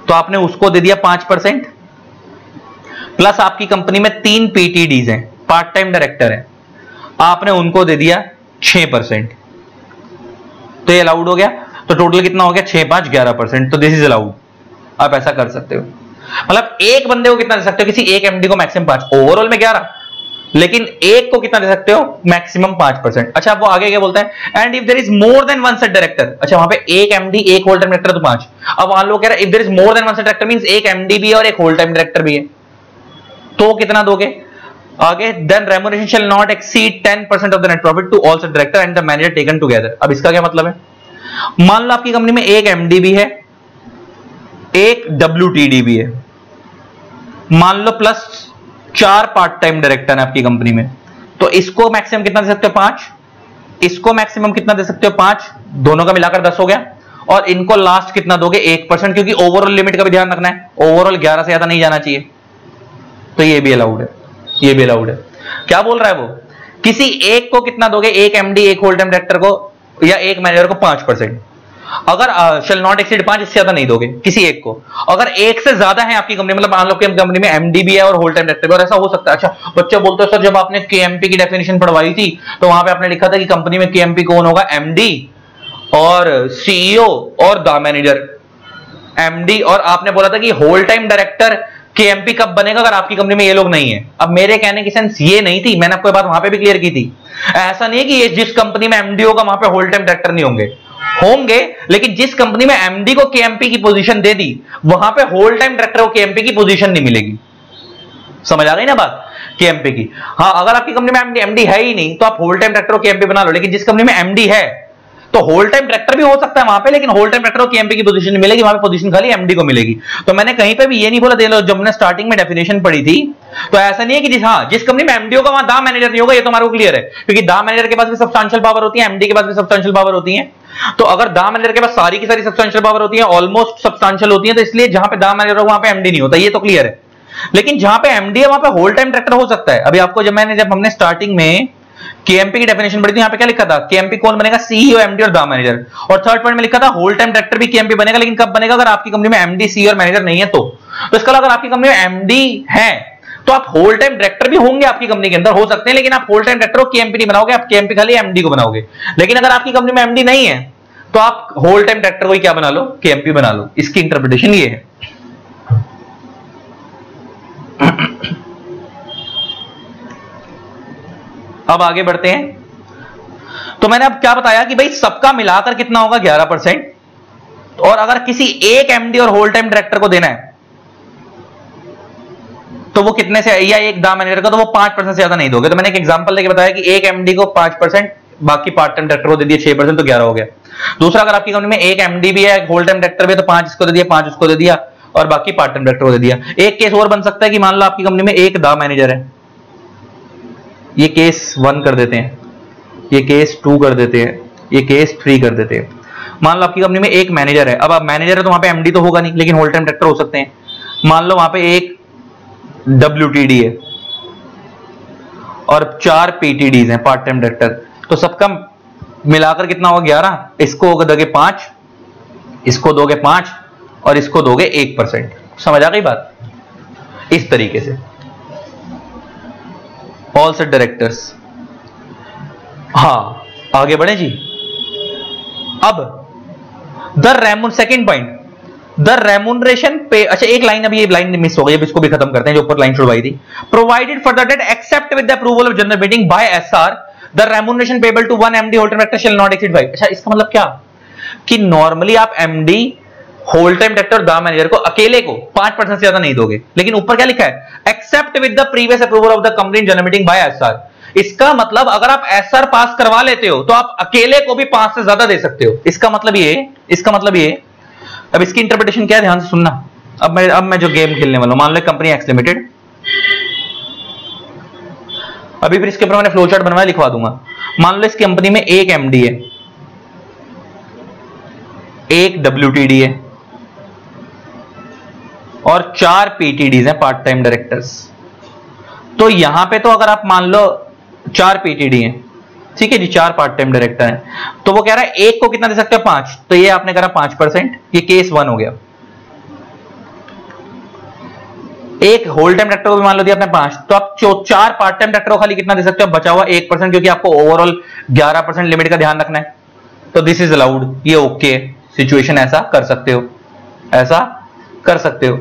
तो आपने उसको दे दिया 5%, प्लस आपकी कंपनी में 3 पीटीडीज हैं, पार्ट टाइम डायरेक्टर है, आपने उनको दे दिया 6%। तो ये अलाउड हो गया। तो टोटल कितना हो गया? 6, 5, 11%। तो दिस इज अलाउड, आप ऐसा कर सकते हो। मतलब एक बंदे को कितना दे सकते हो? किसी एक एमडी को मैक्सिमम 5, ओवरऑल में 11, लेकिन एक को कितना दे सकते हो? मैक्सिमम 5%। अच्छा, वो आगे क्या बोलता है? And if there is more than one such director, अच्छा वहां पे एक एमडी, एक होल टाइम डायरेक्टर तो 5। अब वहां लोग कह रहे हैं if there is more than one such director means एक एमडी भी है और एक होल टाइम डायरेक्टर भी है, तो कितना दोगे? आगे then remuneration shall not exceed 10% of the net profit to all such director and the manager taken together. अब इसका क्या मतलब है? मान लो आपकी कंपनी में एक एमडी भी है, एक डब्ल्यूटीडी भी है, मान लो प्लस 4 पार्ट टाइम डायरेक्टर है आपकी कंपनी में, तो इसको मैक्सिमम कितना दे सकते हो? 5। इसको मैक्सिमम कितना दे सकते हो? 5। दोनों का मिलाकर 10 हो गया। और इनको लास्ट कितना दोगे? 1%, क्योंकि ओवरऑल लिमिट का भी ध्यान रखना है, ओवरऑल 11 से ज्यादा नहीं जाना चाहिए। तो ये भी अलाउड है, ये भी अलाउड है। क्या बोल रहा है वो? किसी एक को कितना दोगे? एक एमडी, एक होल टाइम डायरेक्टर को या एक मैनेजर को 5%। अगर शेल नॉट एक्सीड 5, इससे ज्यादा नहीं दोगे किसी एक को। अगर एक से ज्यादा है आपकी कंपनी, मतलब मान लो कि कंपनी में एमडी भी है और होल टाइम डायरेक्टर भी, और ऐसा हो सकता है। अच्छा, बच्चे बोलते हैं सर जब आपने केएमपी की डेफिनेशन पढ़वाई थी तो वहां पे आपने लिखा था कि कंपनी में केएमपी कौन होगा? एमडी और सीईओ और द मैनेजर। एमडी, और आपने बोला था कि होल टाइम डायरेक्टर केएमपी कब बनेगा? अगर आपकी कंपनी में ये लोग नहीं है। अब मेरे कहने की सेंस ये नहीं थी, मैंने आपको बात वहां पे भी क्लियर की थी। ऐसा नहीं है कि ये जिस कंपनी में एमडी होगा वहां पे होल टाइम डायरेक्टर नहीं होंगे, होंगे, लेकिन जिस कंपनी में एमडी को केएमपी की पोजीशन दे दी वहां पे होल टाइम डायरेक्टर को केएमपी की पोजीशन नहीं मिलेगी। समझ आ गई ना बात? केएमपी की। हाँ, अगर आपकी कंपनी में एमडी है ही नहीं तो आप होल टाइम डायरेक्टर को केएमपी बना लो, लेकिन जिस कंपनी में एमडी है तो होल टाइम डायरेक्टर भी हो सकता है वहां पे, लेकिन होल टाइम डायरेक्टर को केएमपी की पोजीशन नहीं मिलेगी, वहां पे पोजीशन खाली एमडी को मिलेगी। तो मैंने कहीं पे भी ये नहीं बोला, देख लो जब हमने स्टार्टिंग में डेफिनेशन पढ़ी थी, तो ऐसा नहीं है कि जिस कंपनी में एमडी होगा वहां दा मैनेजर नहीं होगा, ये तो हमारे को क्लियर है, क्योंकि दा मैनेजर के पास भी सब्सटेंशियल पावर होती है, एमडी के पास भी सब्सटेंशियल पावर होती है। तो अगर दा मैनेजर के पास सारी की सारी सब्सटेंशियल पावर होती है, ऑलमोस्ट सब्सटेंशियल होती है, तो इसलिए जहां पे दा मैनेजर होगा वहां पे एमडी नहीं होता, ये तो क्लियर है। लेकिन जहां पे एमडी है वहां पे होल टाइम डायरेक्टर हो सकता है। अभी आपको जब हमने स्टार्टिंग में केएमपी की डेफिनेशन पढ़ी थी, यहां पे क्या लिखा था, केएमपी कौन बनेगा, सीईओ, एमडी और दा मैनेजर। और थर्ड पॉइंट में लिखा था होल टाइम डायरेक्टर भी केएमपी बनेगा, लेकिन कब बनेगा, अगर आपकी कंपनी में एमडी, सीईओ और मैनेजर नहीं है तो इसका अगर आपकी कंपनी में एमडी है तो आप होल टाइम डायरेक्टर भी होंगे आपकी कंपनी के अंदर, हो सकते हैं, लेकिन आप होल टाइम डायरेक्टर को केएमपी नहीं बनाओगे, आप केएमपी खाली एमडी को बनाओगे। लेकिन अगर आपकी कंपनी में एमडी नहीं है तो आप होल टाइम डायरेक्टर को क्या बना लो, केएमपी बना लो। इसकी इंटरप्रिटेशन ये है। अब आगे बढ़ते हैं। तो मैंने अब क्या बताया कि भाई सबका मिलाकर कितना होगा, 11%, और अगर किसी एक एमडी और होल टाइम डायरेक्टर को देना है तो वो कितने से, या एक दा मैनेजर का, तो वो 5% से ज्यादा नहीं दोगे। तो मैंने एक एग्जांपल लेके बताया कि एक एमडी को 5%, बाकी पार्ट टाइम डायरेक्टर को दे दिया 6%, तो 11 हो गया। दूसरा, अगर आपकी कंपनी में एक एमडी भी है, एक होल टाइम डायरेक्टर भी है, तो 5 इसको दे दिया, 5 उसको दे दिया, और बाकी पार्ट टाइम डायरेक्टर को दे दिया। एक केस और बन सकता है कि मान लो आपकी कंपनी में एक दा मैनेजर है, ये केस 1 कर देते हैं, ये केस 2 कर देते हैं, ये केस 3 कर देते हैं। मान लो आपकी कंपनी में एक मैनेजर है, अब आप मैनेजर है तो वहां पे एमडी तो होगा नहीं, लेकिन होल टाइम डायरेक्टर हो सकते हैं। मान लो वहां पे एक WTD है और 4 PTDs हैं, पार्ट टाइम डायरेक्टर, तो सबका मिलाकर कितना होगा, 11। इसको दोगे 5, इसको दोगे 5 और इसको दोगे 1%। समझ आ गई बात? इस तरीके से ऑल सेट डायरेक्टर्स। हाँ, आगे बढ़े जी। अब सेकंड पॉइंट, द रेम्यूनरेशन पे। अच्छा, एक लाइन, अभी ये लाइन मिस हो गई, अब इसको भी खत्म करते हैं, जो ऊपर लाइन छुड़वाई थी। Provided for the date except with the approval of general meeting by SR, the remuneration payable to one MD whole time director shall not exceed 5। अच्छा, इसका मतलब क्या कि नॉर्मली आप एमडी, होल टाइम डायरेक्टर और दा मैनेजर को अकेले को 5% से ज्यादा नहीं दोगे, लेकिन ऊपर क्या लिखा है, except with the previous approval of the company general meeting by SR. इसका मतलब अगर आप एसआर पास करवा लेते हो तो आप अकेले को भी 5 से ज्यादा दे सकते हो। इसका मतलब ये, अब इसकी इंटरप्रिटेशन क्या है, ध्यान से सुनना। अब मैं जो गेम खेलने वाला हूं, मान लो कंपनी एक्स लिमिटेड, अभी फिर इसके ऊपर मैंने फ्लो चार्ट बनवाया, लिखवा दूंगा। मान लो इस कंपनी में एक एमडी है, एक WTD है और 4 PTDs हैं, पार्ट टाइम डायरेक्टर्स। तो यहां पे तो अगर आप मान लो 4 PTD हैं, ठीक है जी, 4 पार्ट टाइम डायरेक्टर हैं, तो वो कह रहा है एक को कितना दे सकते हो, 5। तो ये आपने करा 5%, ये केस 1 हो गया। एक होल टाइम डायरेक्टर को भी मान लो दिया आपने 5, तो आप 4 पार्ट टाइम डायरेक्टर को खाली कितना दे सकते हो, बचा हुआ 1%, क्योंकि आपको ओवरऑल 11% लिमिट का ध्यान रखना है। तो दिस इज अलाउड, ये ओके सिचुएशन, ऐसा कर सकते हो, ऐसा कर सकते हो।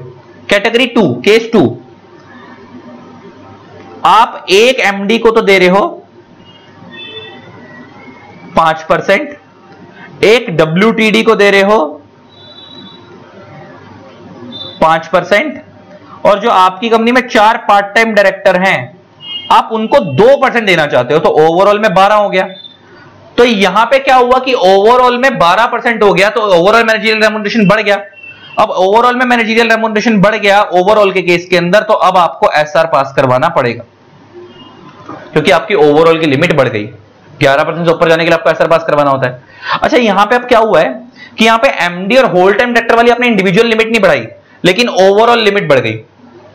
कैटेगरी 2, केस 2, आप एक एमडी को तो दे रहे हो 5%, एक WTD को दे रहे हो 5%, और जो आपकी कंपनी में 4 पार्ट टाइम डायरेक्टर हैं आप उनको 2% देना चाहते हो, तो ओवरऑल में 12 हो गया। तो यहां पे क्या हुआ कि ओवरऑल में 12% हो गया, तो ओवरऑल मैनेजरियल रेम्यूनरेशन बढ़ गया। अब ओवरऑल में मैनेजरियल रेम्यूनरेशन बढ़ गया ओवरऑल के केस के अंदर, तो अब आपको एसआर पास करवाना पड़ेगा, क्योंकि आपकी ओवरऑल की लिमिट बढ़ गई। 11% से ऊपर जाने के लिए आपको एसआर पास करवाना होता है। अच्छा, यहां पे अब क्या हुआ है कि यहां पे एमडी और होल टाइम डायरेक्टर वाली आपने इंडिविजुअल लिमिट नहीं बढ़ाई, लेकिन ओवरऑल लिमिट बढ़ गई,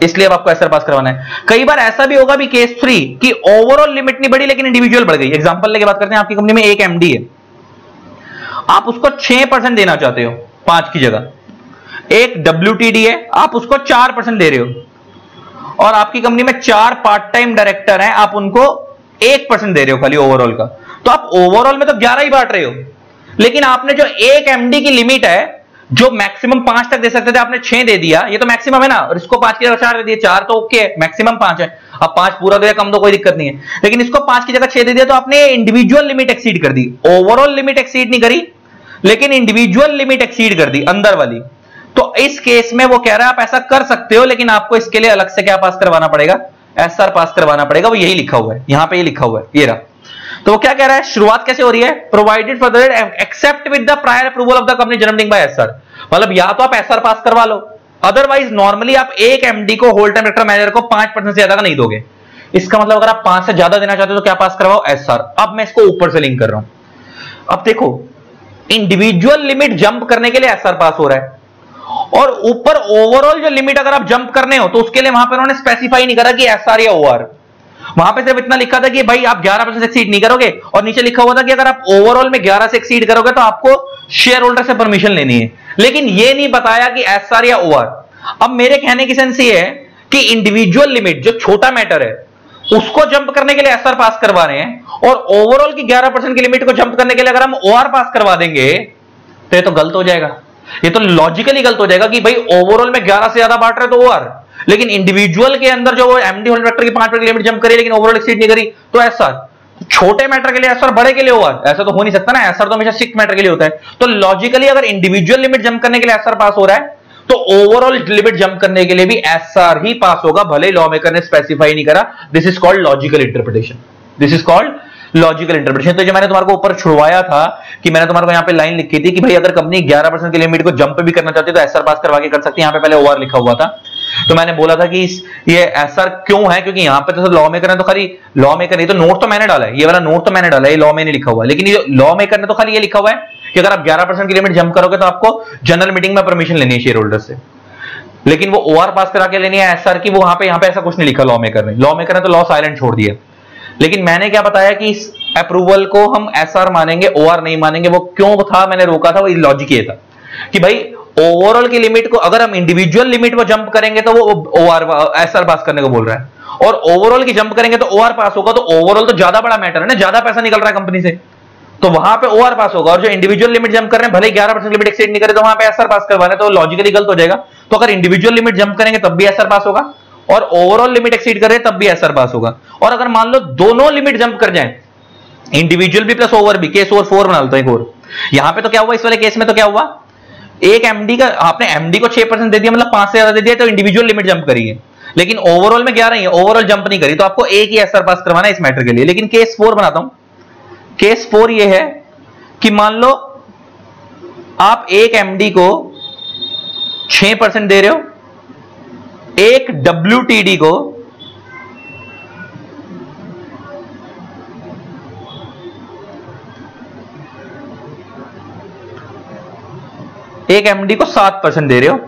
इसलिए अब आपको एसआर पास करवाना है। कई बार ऐसा भी होगा भी केस 3 कि ओवरऑल लिमिट नहीं बढ़ी लेकिन इंडिविजुअल बढ़ गई। एग्जांपल लेके बात करते हैं, आपकी कंपनी में एक एमडी है, आप उसको 6% देना चाहते हो 5 की जगह। एक WTD है, आप उसको 4% दे रहे हो, और आपकी कंपनी में 4 पार्ट टाइम डायरेक्टर हैं, आप उनको 1% दे रहे हो खाली ओवरऑल का। तो आप ओवरऑल में तो 11 ही बांट रहे हो, लेकिन आपने जो एक एमडी की लिमिट है, जो मैक्सिमम 5 तक दे सकते थे, आपने 6 दे दिया, ये तो मैक्सिमम है ना, और इसको 5 की जगह 4 दे दिया, 4 तो ओके है, मैक्सिमम 5 है। अब 5 पूरा दे कम तो कोई दिक्कत नहीं है, लेकिन इसको 5 की जगह 6 दे दिया, तो आपने इंडिविजुअल लिमिट एक्सीड कर दी। ओवरऑल लिमिट एक्सीड नहीं करी, लेकिन इंडिविजुअल लिमिट एक्सीड कर दी, अंदर वाली। तो इस केस में वो कह रहा है आप ऐसा कर सकते हो, लेकिन आपको इसके लिए अलग से क्या पास करवाना पड़ेगा, एसआर पास करवाना पड़ेगा। वो यही लिखा हुआ है, यहां पे ये लिखा हुआ है, ये रहा। तो वो क्या कह रहा है, शुरुआत कैसे हो रही है, provided for except with the prior approval of the company general meeting by SR. मतलब या तो आप एसआर पास करवा लो, अदरवाइज नॉर्मली आप एक एमडी को होल टाइम डायरेक्टर मैनेजर को 5% से ज्यादा का नहीं दोगे। इसका मतलब अगर आप 5 से ज्यादा देना चाहते हो तो क्या पास करवाओ, एसआर। अब मैं इसको ऊपर से लिंक कर रहा हूं। अब देखो इंडिविजुअल लिमिट जंप करने के लिए एसआर पास हो रहा है, और ऊपर ओवरऑल जो लिमिट अगर आप जंप करने हो तो उसके लिए वहां पर उन्होंने स्पेसिफाई नहीं करा कि एसआर या ओआर। वहां पे सिर्फ इतना लिखा था कि भाई आप 11% से एक्सीड नहीं करोगे, और नीचे लिखा हुआ था कि अगर आप ओवरऑल में 11 से एक्सीड करोगे तो आपको शेयर होल्डर से परमिशन लेनी है, लेकिन ये नहीं बताया कि एसआर या ओआर। अब मेरे कहने की सेंस ये है कि इंडिविजुअल लिमिट जो छोटा मैटर है उसको जंप करने के लिए एसआर पास करवा रहे हैं, और ओवरऑल की 11% की लिमिट को जंप करने के लिए अगर हम ओआर पास करवा देंगे तो ये तो गलत हो जाएगा। ये तो लॉजिकली गलत हो जाएगा कि भाई ओवरऑल में 11 से ज्यादा बांट रहे तो ओआर, लेकिन इंडिविजुअल के अंदर जो एमडी होल्डर डायरेक्टर की 5% की लिमिट जंप करी लेकिन ओवरऑल एक्सीड नहीं करी तो एसआर। छोटे मैटर के लिए एसआर, बड़े के लिए ओआर, ऐसा तो हो नहीं सकता ना। एसआर तो हमेशा स्ट्रिक्ट मैटर के लिए होता है। तो लॉजिकली अगर इंडिविजुअल लिमिट जंप करने के लिए एसआर पास हो रहा है तो ओवरऑल लिमिट जंप करने के लिए भी एसआर ही पास होगा, भले लॉ मेकर ने स्पेसिफाई नहीं करा। This is called logical interpretation, this is called logical interpretation. तो जो मैंने तुम्हारे को ऊपर छुड़वाया था कि मैंने तुम्हारे को यहाँ पे लाइन लिखी थी कि भाई अगर कंपनी 11% की लिमिट को जंप भी करना चाहती है तो एसआर पास करवा के कर सकती है। यहाँ पे पहले ओआर लिखा हुआ था, तो मैंने बोला था कि ये एसआर क्यों है, क्योंकि यहाँ पे तो लॉ मेकर ने तो खाली लॉ मेकर नहीं तो नोट तो मैंने डाला है, ये वाला नोट तो मैंने डाला है, ये लॉ में नहीं लिखा हुआ है, लेकिन ये लॉ मेकर ने तो खाली ये लिखा हुआ है कि अगर आप 11% की लिमिट जंप करोगे तो आपको जनरल मीटिंग में परमिशन लेनी है शेयर होल्डर से, लेकिन वो ओआर पास करा के लेनी है एसआर की। वो वहां पे यहाँ पे ऐसा कुछ नहीं लिखा लॉ मेकर ने, लॉ मेकर ने तो लॉ साइलेंट छोड़ दिया। लेकिन मैंने क्या बताया कि इस अप्रूवल को हम एसआर मानेंगे, ओआर नहीं मानेंगे। वो क्यों था मैंने रोका था, वो लॉजिक ये था कि भाई ओवरऑल की लिमिट को अगर हम इंडिविजुअल लिमिट को जंप करेंगे तो वो ओआर एसआर पास करने को बोल रहा है, और ओवरऑल की जंप करेंगे तो ओआर पास होगा। तो ओवरऑल तो ज्यादा बड़ा मैटर है ना, ज्यादा पैसा निकल रहा है कंपनी से, तो वहां पे ओआर पास होगा। और जो इंडिविजुअल लिमिट जंप कर रहे हैं भले 11% लिमिट एक्सीड नहीं करे तो वहां पे एसआर पास करवाना, तो लॉजिकली गलत हो जाएगा। तो अगर इंडिविजुअल लिमिट जंप करेंगे तब भी एसआर पास होगा, और ओवरऑल लिमिट एक्सीड करे तब भी एसआर पास होगा। और अगर मान लो दोनों लिमिट जंप कर जाए, इंडिविजुअल भी प्लस ओवर भी, केस ओवर 4 बना लेते हैं एक और। यहां पे तो क्या हुआ, इस वाले केस में तो क्या हुआ, एक एमडी का आपने एमडी को 6% दे दिया, मतलब 5 से ज्यादा दे दिया, तो इंडिविजुअल लिमिट जंप करी है, लेकिन ओवरऑल में 11 ही है, ओवरऑल जंप नहीं करी, तो आपको एक ही एसआर पास करवाना है इस मैटर के लिए। लेकिन केस 4 बनाता हूं। केस 4 ये है कि मान लो आप एक एमडी को 6% दे रहे हो, एक डब्ल्यूटीडी को एक एमडी को 7% दे रहे हो,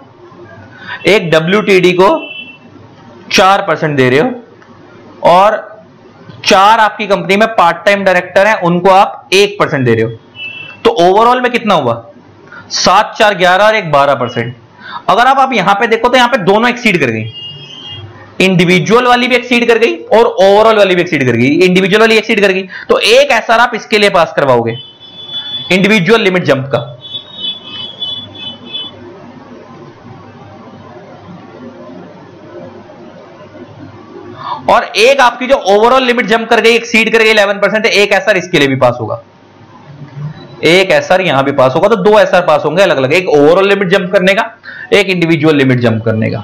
एक डब्ल्यूटीडी को 4% दे रहे हो, और 4 आपकी कंपनी में पार्ट टाइम डायरेक्टर हैं उनको आप 1% दे रहे हो। तो ओवरऑल में कितना हुआ, 7 4 11 और एक 12%। अगर आप यहां पे देखो तो यहां पे दोनों एक्सीड कर गई, इंडिविजुअल वाली भी एक्सीड कर गई और ओवरऑल वाली भी एक्सीड कर गई। इंडिविजुअल वाली एक्सीड कर गई तो एक एसआर आप इसके लिए पास करवाओगे इंडिविजुअल लिमिट जंप का, और एक आपकी जो ओवरऑल लिमिट जंप कर गई एक्सीड कर गई 11%, एक एसआर इसके लिए भी पास होगा, एक एसआर यहां भी पास होगा। तो 2 एसआर पास होंगे अलग अलग, एक ओवरऑल लिमिट जंप करने का, एक इंडिविजुअल लिमिट जंप करने का।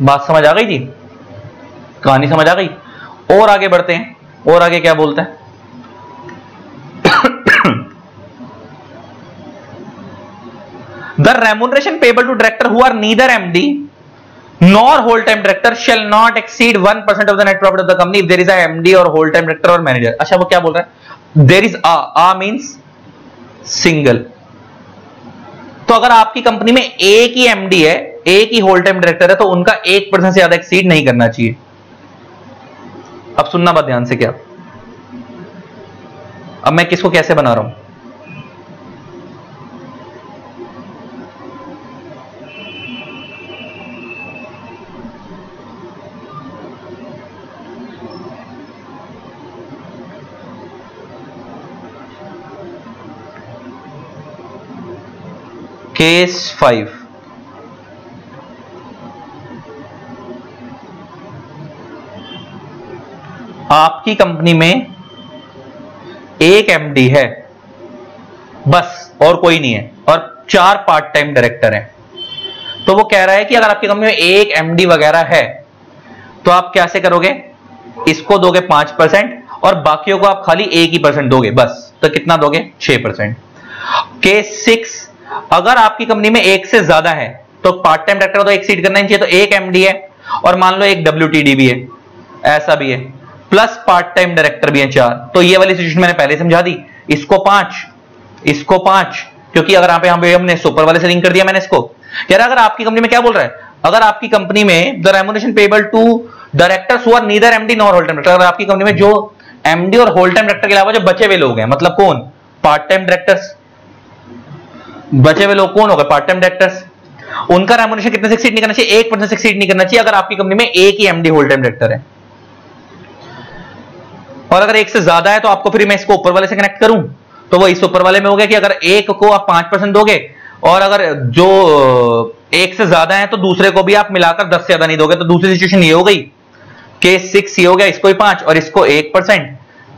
बात समझ आ गई जी, कहानी समझ आ गई। और आगे बढ़ते हैं, और आगे क्या बोलते हैं। The remuneration payable to director who are neither MD nor whole time director shall not exceed 1% of the net profit of the company if there is a MD or whole time director or manager। अच्छा वो क्या बोल रहा है, there is a means single। तो अगर आपकी company में एक ही एमडी है, एक ही होल टाइम डायरेक्टर है, तो उनका 1% से ज्यादा एक्सीड नहीं करना चाहिए। अब सुनना बात ध्यान से, क्या अब मैं किसको कैसे बना रहा हूं, केस 5 आपकी कंपनी में एक एमडी है बस और कोई नहीं है, और 4 पार्ट टाइम डायरेक्टर हैं। तो वो कह रहा है कि अगर आपकी कंपनी में एक एमडी वगैरह है तो आप कैसे करोगे, इसको दोगे 5% और बाकियों को आप खाली 1% दोगे बस, तो कितना दोगे? 6%। केस 6, अगर आपकी कंपनी में एक से ज्यादा है तो पार्ट टाइम डायरेक्टर को तो एक्सीड करना ही चाहिए, तो एक एमडी है और मान लो एक WTD भी है, ऐसा भी है, प्लस पार्ट टाइम डायरेक्टर भी है 4, तो ये वाली सिचुएशन मैंने पहले समझा दी। इसको 5, क्योंकि अगर यहाँ पे हमने सुपर वाले से लिंक कर दिया मैंने इसको। कह रहा है अगर आपकी कंपनी में, क्या बोल रहा है, अगर आपकी कंपनी में the remuneration payable to directors who are neither MD nor whole time director, अगर आपकी कंपनी में जो एमडी और होल टाइम डायरेक्टर के अलावा जो बचे हुए लोग हैं, मतलब कौन? Part time directors. बचे हुए लोग कौन हो गए? Part time directors. उनका रेम्युनरेशन कितने से एक्सीड नहीं करना चाहिए? 1% से एक्सीड नहीं करना चाहिए अगर आपकी कंपनी में एक ही एमडी होल टाइम डायरेक्टर है। और अगर एक से ज्यादा है तो आपको फिर मैं इसको ऊपर वाले से कनेक्ट करूं, तो वो इस ऊपर वाले में हो गया कि अगर एक को आप 5% दोगे और अगर जो एक से ज्यादा है तो दूसरे को भी आप मिलाकर 10 से ज्यादा नहीं दोगे, तो दूसरी सिचुएशन ये हो गई, केस 6 ये हो गया, इसको 5 और इसको 1%,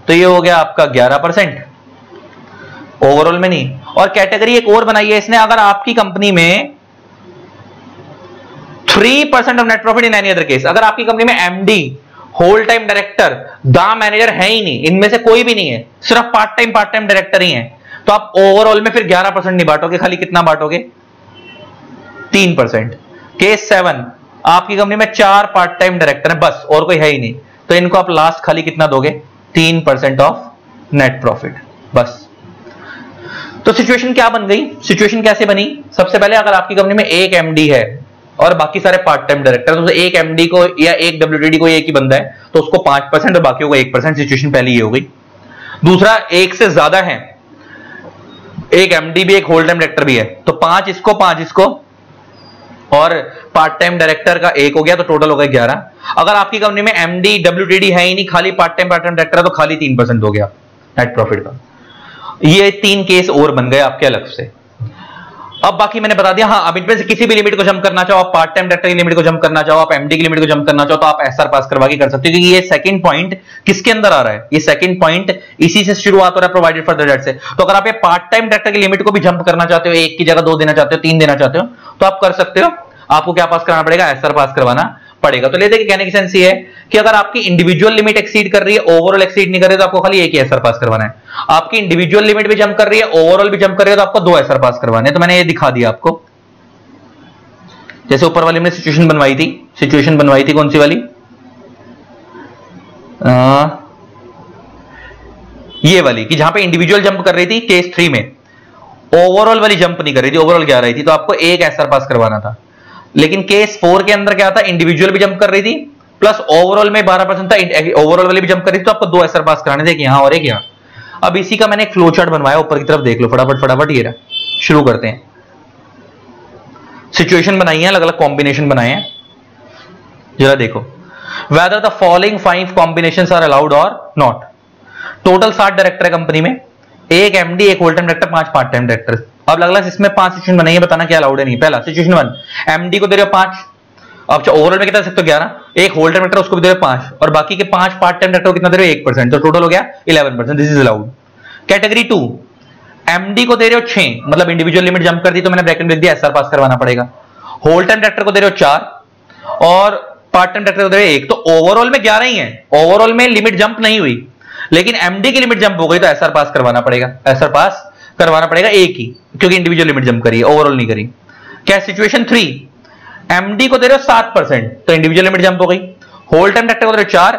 तो ये हो गया आपका 11% ओवरऑल में नहीं। और कैटेगरी एक और बनाई है इसने, अगर आपकी कंपनी में 3% of net profit in any other case, अगर आपकी कंपनी में एमडी, होल टाइम डायरेक्टर, दा मैनेजर है ही नहीं, इनमें से कोई भी नहीं है, सिर्फ पार्ट टाइम डायरेक्टर ही है, तो आप ओवरऑल में फिर 11% नहीं बांटोगे, खाली कितना बांटोगे? 3%। केस 7, आपकी कंपनी में 4 पार्ट टाइम डायरेक्टर है बस, और कोई है ही नहीं, तो इनको आप लास्ट खाली कितना दोगे? 3% ऑफ नेट प्रॉफिट बस। तो सिचुएशन क्या बन गई? सिचुएशन कैसे बनी? सबसे पहले अगर आपकी कंपनी में एक एमडी है और बाकी सारे पार्ट टाइम डायरेक्टर, तो एक एमडी को या एक WTD को एक ही बंदा है तो उसको 5% और बाकियों को 1%। सिचुएशन पहली ये हो गई। दूसरा, एक से ज्यादा है, एक एमडी भी एक होल टाइम डायरेक्टर भी है, तो 5 इसको 5 इसको और पार्ट टाइम डायरेक्टर का 1 हो गया, तो टोटल हो गया 11। अगर आपकी कंपनी में एमडी WTD है ही नहीं, खाली पार्ट टाइम डायरेक्टर है, तो खाली 3% हो गया नेट प्रॉफिट का। ये 3 केस और बन गए आपके अलग से। अब बाकी मैंने बता दिया। हाँ, अब इनमें से किसी भी लिमिट को जंप करना चाहो, आप पार्ट टाइम डायरेक्टर की लिमिट को जंप करना चाहो, आप एमडी की लिमिट को जंप करना चाहो, तो आप एसआर पास करवा के कर सकते हो, क्योंकि ये सेकंड पॉइंट किसके अंदर आ रहा है? ये सेकंड पॉइंट इसी से शुरुआत हो रहा है, प्रोवाइडेड फॉर द डेट से। तो अगर आप ये पार्ट टाइम डायरेक्टर की लिमिट को भी जंप करना चाहते हो, 1 की जगह 2 देना चाहते हो, 3 देना चाहते हो, तो आप कर सकते हो। आपको क्या पास कराना पड़ेगा? एसआर पास करवाना पड़ेगा। तो लेते कहने की सेंस ये है कि अगर आपकी इंडिविजुअल लिमिट एक्सीड कर रही है, ओवरऑल एक्सीड नहीं कर रही, तो आपको खाली एक ही एसआर पास करवाना है। आपकी इंडिविजुअल लिमिट भी जंप कर रही है, ओवरऑल भी जंप कर रही है, तो आपको 2 एसआर पास करवाने हैं। तो मैंने ये दिखा दिया आपको। जैसे ऊपर वाली में सिचुएशन बनवाई थी, कौन सी वाली? ये वाली, कि जहां पे इंडिविजुअल जंप कर रही थी केस 3 में, ओवरऑल वाली जंप नहीं कर रही थी, ओवरऑल क्या रही थी, तो आपको एक एसआर पास करवाना था। लेकिन केस 4 के अंदर क्या था? इंडिविजुअल भी जंप कर रही थी प्लस ओवरऑल में 12% था, ओवरऑल वाली भी जंप कर रही थी, तो आपको 2 एसआर पास कराने थे, यहां और एक यहां। अब इसी का मैंने एक फ्लो चार्ट बनवाया, ऊपर की तरफ देख लो फटाफट। ये रहा, शुरू करते हैं। सिचुएशन बनाई है, अलग अलग कॉम्बिनेशन बनाए हैं, जरा देखो। Whether the following 5 combinations are allowed और नॉट। टोटल 60 डायरेक्टर है कंपनी में, एक एमडी, एक whole time director, 5 part time director. अब अलग अलग इसमें 5 सिचुएशन बनाई है, बताना क्या अलाउड है नहीं। पहला सिचुएशन 1, एमडी को दे रहे हो 5, अब ओवरऑल में कितना दे सकते हो? 11। एक होल टाइम डायरेक्टर उसको भी दे रहे हो 5, और बाकी के 5 पार्ट टाइम डायरेक्टर को कितना दे रहे हो? 1%, तो टोटल हो गया 11%। This is allowed. Category 2, MD को दे रहे हो 6, मतलब इंडिविजुअल लिमिट जंप कर दी, तो मैंने ब्रैकेट में लिख दिया एसआर पास करवाना पड़ेगा। होल टाइम डायरेक्टर को दे रहे हो 4 और पार्ट टाइम डायरेक्टर को दे रहे हो 1, तो ओवरऑल में 11 ही है, ओवरऑल में लिमिट जंप नहीं हुई, लेकिन एमडी की लिमिट जंप हो गई, तो एसआर पास करवाना पड़ेगा। एसआर पास करवाना पड़ेगा 1 ही, क्योंकि इंडिविजुअल लिमिट जंप करी है, ओवरऑल नहीं करी। क्या सिचुएशन 3, एमडी को दे रहे हो 7%, तो इंडिविजुअल लिमिट जंप हो गई। होल टाइम डायरेक्टर को दे रहे हो 4,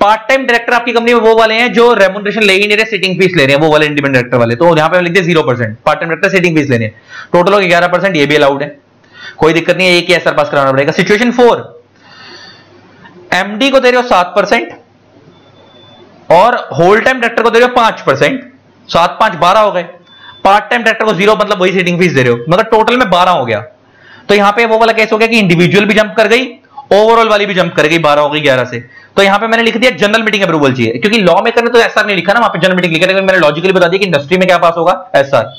पार्ट टाइम डायरेक्टर आपकी कंपनी में वो वाले हैं जो रेम्युनरेशन ले ही नहीं रहे, सिटिंग फीस ले रहे हैं, वो वाले इंडिपेंडेंट डायरेक्टर वाले, तो यहां पे लिख दे 0%, part time director sitting fees लेने हैं, टोटल हो गया 11%, ये भी अलाउड है, कोई दिक्कत नहीं है, एक ही एसआर पास कराना पड़ेगा। सिचुएशन 4, एमडी को दे रहे हो 7% और होल टाइम डायरेक्टर को दे रहे हो 5%, 7 5 12 हो गए। पार्ट टाइम डायरेक्टर को 0, मतलब वही सिटिंग फीस दे रहे हो, मगर टोटल में 12 हो गया। तो यहां पे वो वाला केस हो गया कि इंडिविजुअल भी जंप कर गई, ओवरऑल वाली भी जंप कर गई, 12 हो गई 11 से। तो यहां पे मैंने लिख दिया जनरल मीटिंग अप्रूवल चाहिए, क्योंकि लॉ मेकर ने तो एसआर नहीं लिखा ना, वहां पे जनरल मीटिंग लिखा, लेकिन मैंने लॉजिकली बता दिया कि इंडस्ट्री में क्या पास होगा? एसआर।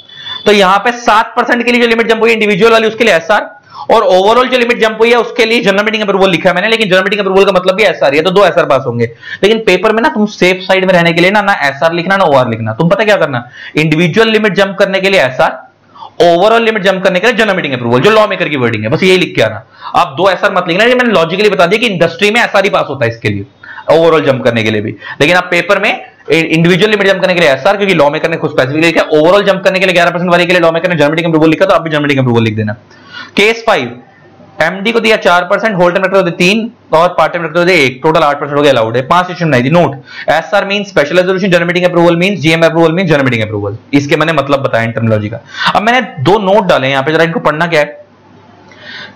तो यहां पे 7% के लिए जो लिमिट जंप हुई इंडिविजुअल वाली, उसके लिए एसआर, और ओवरऑल जो लिमिट जंप हुई है उसके लिए जनरल मीटिंग अप्रूवल लिखा है मैंने, लेकिन जनरल मीटिंग अप्रूवल का मतलब भी एसआर है, तो 2 एसआर पास होंगे। लेकिन पेपर में ना तुम सेफ साइड में रहने के लिए ना एसआर लिखना ना ओआर लिखना, तुम पता क्या करना, इंडिविजुअल लिमिट जंप करने के लिए एसआर, ओवरऑल लिमिट जंप करने के लिए जनरल मीटिंग अप्रूवल, जो लॉ मेकर की वर्डिंग है, बस यही लिख के आना। आप 2 एसआर मत लिखना, मैंने लॉजिकली बता दिया कि इंडस्ट्री में एसआर ही पास होता है इसके लिए, ओवरऑल जंप करने के लिए भी, लेकिन आप पेपर में इंडिविजुअल लिमिट जंप करने के लिए एसआर, क्योंकि लॉ मेकर ने खुद स्पेसिफिक लिखा है। ओवरऑल जंप करने के लिए 11% वाले के लिए लॉ मेकर ने जर्मेटिक अप्रूवल लिखा, तो आप भी जर्मेटिक अप्रूवल लिख देना। केस 5, एमडी को दिया 4%, होल टाइम डायरेक्टर को दिया 3 और पार्ट टाइम डायरेक्टर को दिया 1, टोटल 8% हो गया अलाउड है। 5 सिचुएशन नहीं दी। Note, SR means special resolution, जर्मेटिक approval means GM approval means जर्मेटिक अप्रूवल। इसके मैंने मतलब बताया इन टर्मिनोलॉजी का। अब मैंने 2 नोट डाले यहां पे, जरा इनको पढ़ना क्या है।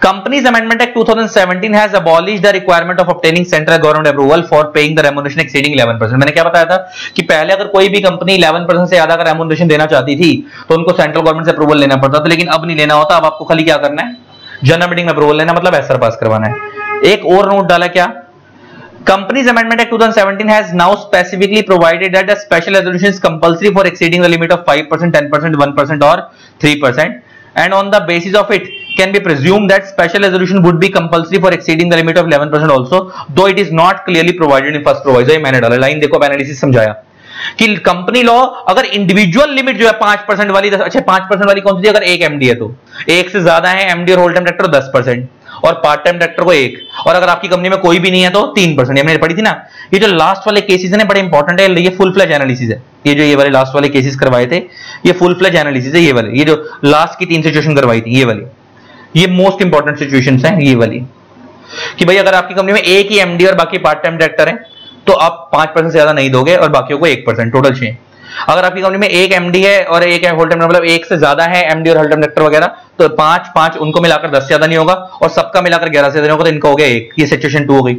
Companies Amendment Act 2017 has abolished the requirement of obtaining central government approval for paying the remuneration exceeding 11%। मैंने क्या बताया था कि पहले अगर कोई भी कंपनी 11% से ज्यादा का रेमुनरेशन देना चाहती थी तो उनको सेंट्रल गवर्नमेंट से अप्रूवल लेना पड़ता था, लेकिन अब नहीं लेना होता। अब आपको खाली क्या करना है, जनरल मीटिंग में अप्रूवल लेना, मतलब एसआर पास करवाना है। एक और नोट डाला क्या, Companies Amendment Act 2017 has now specifically provided that the special resolution is compulsory for exceeding the limit of 5%, 10%, 1% or 3%, and on the basis of it can be presumed that special resolution would be compulsory for exceeding the limit of 11% also, though it is not clearly provided in first proviso। ये मैंने डाला, line देखो, अब analysis समझाया कि company law अगर individual limit जो है 5% वाली, अच्छा 5% वाली कौन सी थी, अगर एक एमडी है तो 1 से ज्यादा है एमडी और होल टाइम डायरेक्टर 10% और पार्ट टाइम डायरेक्टर को 1, और अगर आपकी कंपनी में कोई भी नहीं है तो 3%। हमने पढ़ी थी ना। ये जो लास्ट वाले केसेस है बड़े इंपॉर्टेंट है, ये फुल फ्लेज एनालिसिस है। ये जो ये वाले लास्ट वाले केसेस करवाए थे ये फुल फ्लेज एनालिसिस है। ये वाले, ये जो लास्ट की 3 सिचुएशन करवाई थी ये वाली, ये मोस्ट इंपॉर्टेंट सिचुएशंस हैं ये वाली, कि भाई अगर आपकी कंपनी में एक ही एमडी और बाकी पार्ट टाइम डायरेक्टर है तो आप 5% से ज्यादा नहीं दोगे और बाकियों को 1%, टोटल 6। अगर आपकी कंपनी में एक एमडी है और एक होल टाइम, मतलब 1 से ज्यादा है एमडी और होल टाइम डायरेक्टर वगैरह, तो 5 उनको मिलाकर 10 से ज्यादा नहीं होगा और सबका मिलाकर 11 से ज्यादा नहीं होगा, तो इनका हो गया 1। ये सिचुएशन 2 हो गई।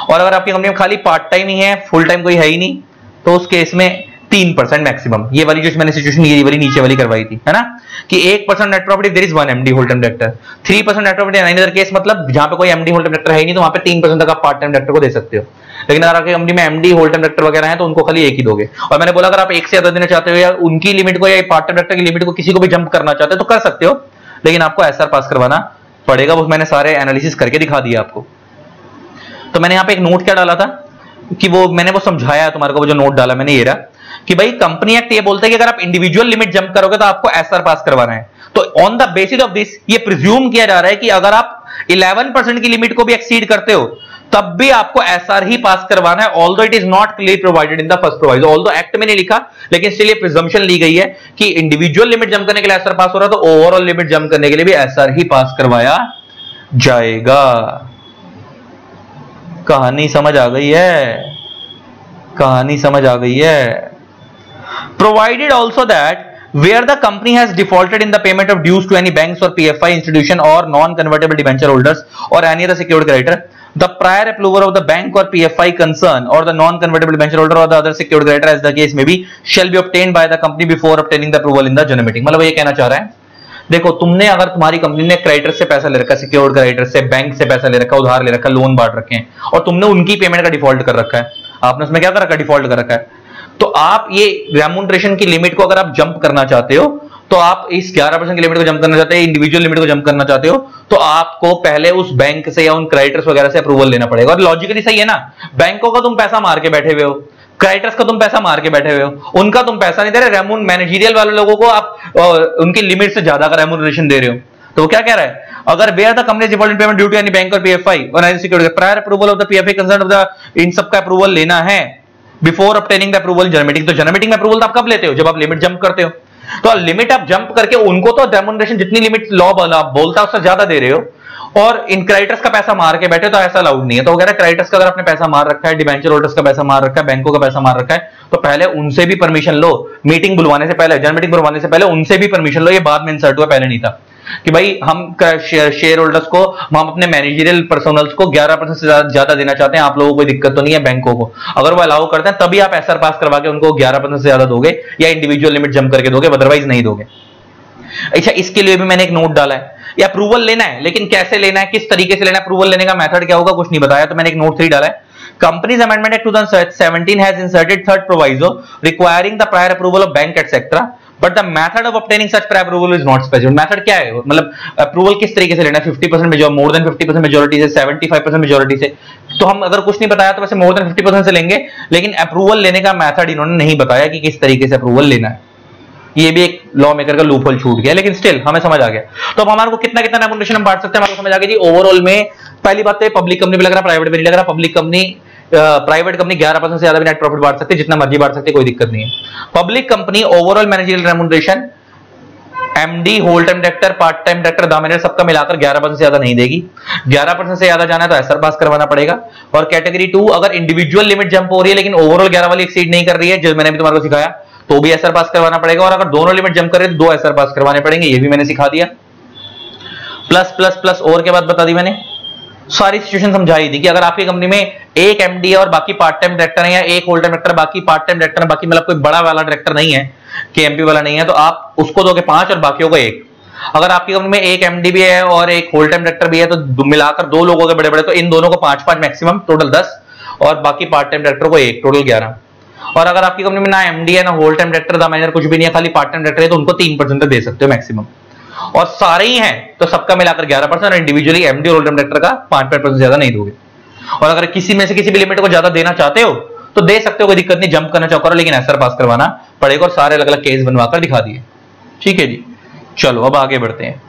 और अगर आपकी कंपनी में खाली पार्ट टाइम ही है, फुल टाइम कोई है ही नहीं, तो उस केस में 3% मैक्सिमम। ये वाली जो मैंने सिचुएशन ये वाली नीचे वाली करवाई थी, है ना, कि 1% net profit there is 1 MD whole time director, 3% net profit in other case, मतलब जहां पे कोई एमडी होल टाइम डायरेक्टर है ही नहीं तो वहां पे 3% तक आप पार्ट टाइम डायरेक्टर को दे सकते हो। लेकिन अगर आपकी कंपनी में एमडी होल टाइम डायरेक्टर वगैरह है तो उनको खाली 1 ही दोगे। और मैंने बोला अगर आप 1 से ज्यादा देना चाहते हो या उनकी लिमिट को या पार्ट टाइम डायरेक्टर की लिमिट को किसी को भी जंप करना चाहते हो तो कर सकते हो, लेकिन आपको एसआर पास करवाना पड़ेगा। वो मैंने सारे एनालिसिस करके दिखा दिया आपको। तो मैंने यहाँ पे एक नोट क्या डाला था कि वो मैंने वो समझाया तुम्हारे को, वो जो नोट डाला मैंने ये रहा कि भाई कंपनी एक्ट ये बोलता है कि अगर आप इंडिविजुअल लिमिट जंप करोगे तो आपको एसआर पास करवाना है। तो on the basis of this ये प्रिज्यूम किया जा रहा है कि अगर आप 11% की लिमिट को भी एक्सीड करते हो तब भी आपको एसआर ही पास करवाना है, although it is not clearly provided in the first proviso. Although act में नहीं लिखा, लेकिन स्टिल ये प्रिजम्पशन ली गई है कि इंडिविजुअल लिमिट जंप करने के लिए एसआर पास हो रहा है तो ओवरऑल लिमिट जंप करने के लिए भी एसआर ही पास करवाया जाएगा। कहानी समझ आ गई है, कहानी समझ आ गई है। Provided also that where the company has defaulted in the payment of dues to any banks or PFI institution or non-convertible debenture holders or any other secured creditor, the prior approval of the bank or PFI concern or the non-convertible debenture holder or the other secured creditor as the case may be shall be obtained by the company before obtaining the approval in the general meeting। मतलब ये कहना चाह रहा है, देखो तुमने अगर तुम्हारी कंपनी ने क्रेडिटर से पैसा ले रखा, सिक्योर्ड क्रेडिटर से, बैंक से पैसा ले रखा, उधार ले रखा, लोन बांट रखे हैं और तुमने उनकी पेमेंट का डिफॉल्ट कर रखा है, आपने उसमें क्या कर रखा है, डिफॉल्ट कर रखा है, तो आप ये रेम्यूनरेशन की लिमिट को अगर आप जंप करना चाहते हो तो आप इस 11% की लिमिट को जंप करना चाहते हैं, इंडिविजुअल लिमिट को जंप करना चाहते हो तो आपको पहले उस बैंक से या उन क्रेडिटर्स वगैरह से अप्रूवल लेना पड़ेगा। और लॉजिकली सही है ना, बैंकों का तुम पैसा मार के बैठे हुए हो, क्रेडिटर्स का तुम पैसा मार के बैठे हुए हो, उनका तुम पैसा नहीं दे रहे, रेम्यून मैनेजरियल वाले लोगों को आप उनकी लिमिट से ज्यादा का रेम्यूनरेशन दे रहे हो। तो वो क्या कह रहा है, अगर where the company default payment due to any bank और पीएफआई और any security prior approval of the PFI concern of the, इन सब का अप्रूवल लेना है before obtaining the approval general meeting. तो जनरल मीटिंग में अप्रूवल आप कब लेते हो, जब आप लिमिट जंप करते हो। तो लिमिट आप जंप करके उनको तो रेम्यूनरेशन जितनी लिमिट लॉ बोलता है उससे ज्यादा दे रहे हो और इन क्रेडिटर्स का पैसा मार के बैठे तो ऐसा अलाउड नहीं है। तो वगैरह क्रेडिटर्स का अगर आपने पैसा मार रखा है, डिबेंचर होल्डर्स का पैसा मार रखा है, बैंकों का पैसा मार रखा है, तो पहले उनसे भी परमिशन लो, मीटिंग बुलवाने से पहले, जनरल मीटिंग बुलवाने से पहले उनसे भी परमिशन लो। ये बाद में इंसर्ट हुआ, पहले नहीं था कि भाई हम शेयर होल्डर्स को, हम अपने मैनेजरियल पर्सनल्स को 11% से ज्यादा देना चाहते हैं, आप लोगों को कोई दिक्कत तो नहीं है, बैंकों को अगर वो अलाउ करते हैं तभी आप एसआर पास करवा के उनको 11% से ज्यादा दोगे या इंडिविजुअल लिमिट जंप करके दोगे, अदरवाइज नहीं दोगे। अच्छा, इसके लिए भी मैंने एक नोट डाला है, या अप्रूवल लेना है लेकिन कैसे लेना है, किस तरीके से लेना है, अप्रूवल लेने का मेथड क्या होगा कुछ नहीं बताया, तो मैंने एक नोट 3 डाला है। Companies Amendment Act 2017 has inserted third proviso requiring the prior approval of bank etc. But the method of obtaining such prior approval is not specified। Method क्या है, मतलब अप्रूवल किस तरीके से लेना है, 50% मेजॉरिटी, मोर देन 50% मेजॉरिटी से, 75% majority से। तो हम अगर कुछ नहीं बताया तो वैसे मोर देन 50% से लेंगे, लेकिन अप्रूवल लेने का मेथड इन्होंने नहीं बताया कि किस तरीके से अप्रूवल लेना है। ये भी एक लॉ मेकर का लूप होल छूट गया, लेकिन स्टिल हमें समझ आ गया। तो अब हमारे को कितना रेम्यूनरेशन हम बांट सकते हैं, हमारे को समझ आ गया जी। ओवरऑल में पहली बात तो पब्लिक कंपनी में लग रहा, प्राइवेट में नहीं लग रहा। पब्लिक कंपनी प्राइवेट कंपनी 11% से ज्यादा भी नेट प्रॉफिट बांट सकती है, जितना मर्जी बांट सकती है, कोई दिक्कत नहीं है। Public company overall managerial remuneration MD, whole time director, part time director, दामेनर सबका मिलाकर 11% से ज्यादा नहीं देगी। 11% से ज्यादा जाना है तो एसआर पास करवाना पड़ेगा। और कैटेगरी 2 अगर इंडिविजुअल लिमिट जंप हो रही है लेकिन ओवरऑल 11 वाली एक्सीड नहीं कर रही है, जो मैंने भी तुम्हारे को सिखाया, तो भी एसआर पास करवाना पड़ेगा। और अगर दोनों लिमिट जंप कर रहे हैं तो 2 एसआर पास करवाने पड़ेंगे, ये भी मैंने सिखा दिया। प्लस प्लस प्लस और के बाद बता दी मैंने, सारी सिचुएशन समझाई थी कि अगर आपकी कंपनी में एक एमडी है और बाकी पार्ट टाइम डायरेक्टर है, या एक होल टाइम डायरेक्टर बाकी पार्ट टाइम डायरेक्टर, बाकी मतलब कोई बड़ा वाला डायरेक्टर नहीं है, केएमपी वाला नहीं है, तो आप उसको दोगे 5 और बाकियों को 1। अगर आपकी कंपनी में एक एमडी भी है और एक होल टाइम डायरेक्टर भी है तो मिलाकर 2 लोगों के बड़े बड़े, तो इन दोनों को 5-5 मैक्सिमम, टोटल 10, और बाकी पार्ट टाइम डायरेक्टर को 1, टोटल 11। और अगर आपकी कंपनी में ना एमडी है ना होल टाइम डायरेक्टर ना मैनेजर कुछ भी नहीं है, खाली पार्ट टाइम डायरेक्टर है, तो उनको 3% तक दे सकते हो मैक्सिमम। और सारे ही हैं तो सबका मिलाकर 11%, और इंडिविजुअली एमडी और होल टाइम डायरेक्टर का 5% ज्यादा नहीं दोगे। और अगर किसी में से किसी भी लिमिट को ज्यादा देना चाहते हो तो दे सकते हो, कोई दिक्कत नहीं, जंप करना चाहो करो, लेकिन एसआर पास करवाना पड़ेगा। और सारे अलग अलग केस बनवाकर दिखा दिए। ठीक है जी, चलो अब आगे बढ़ते हैं।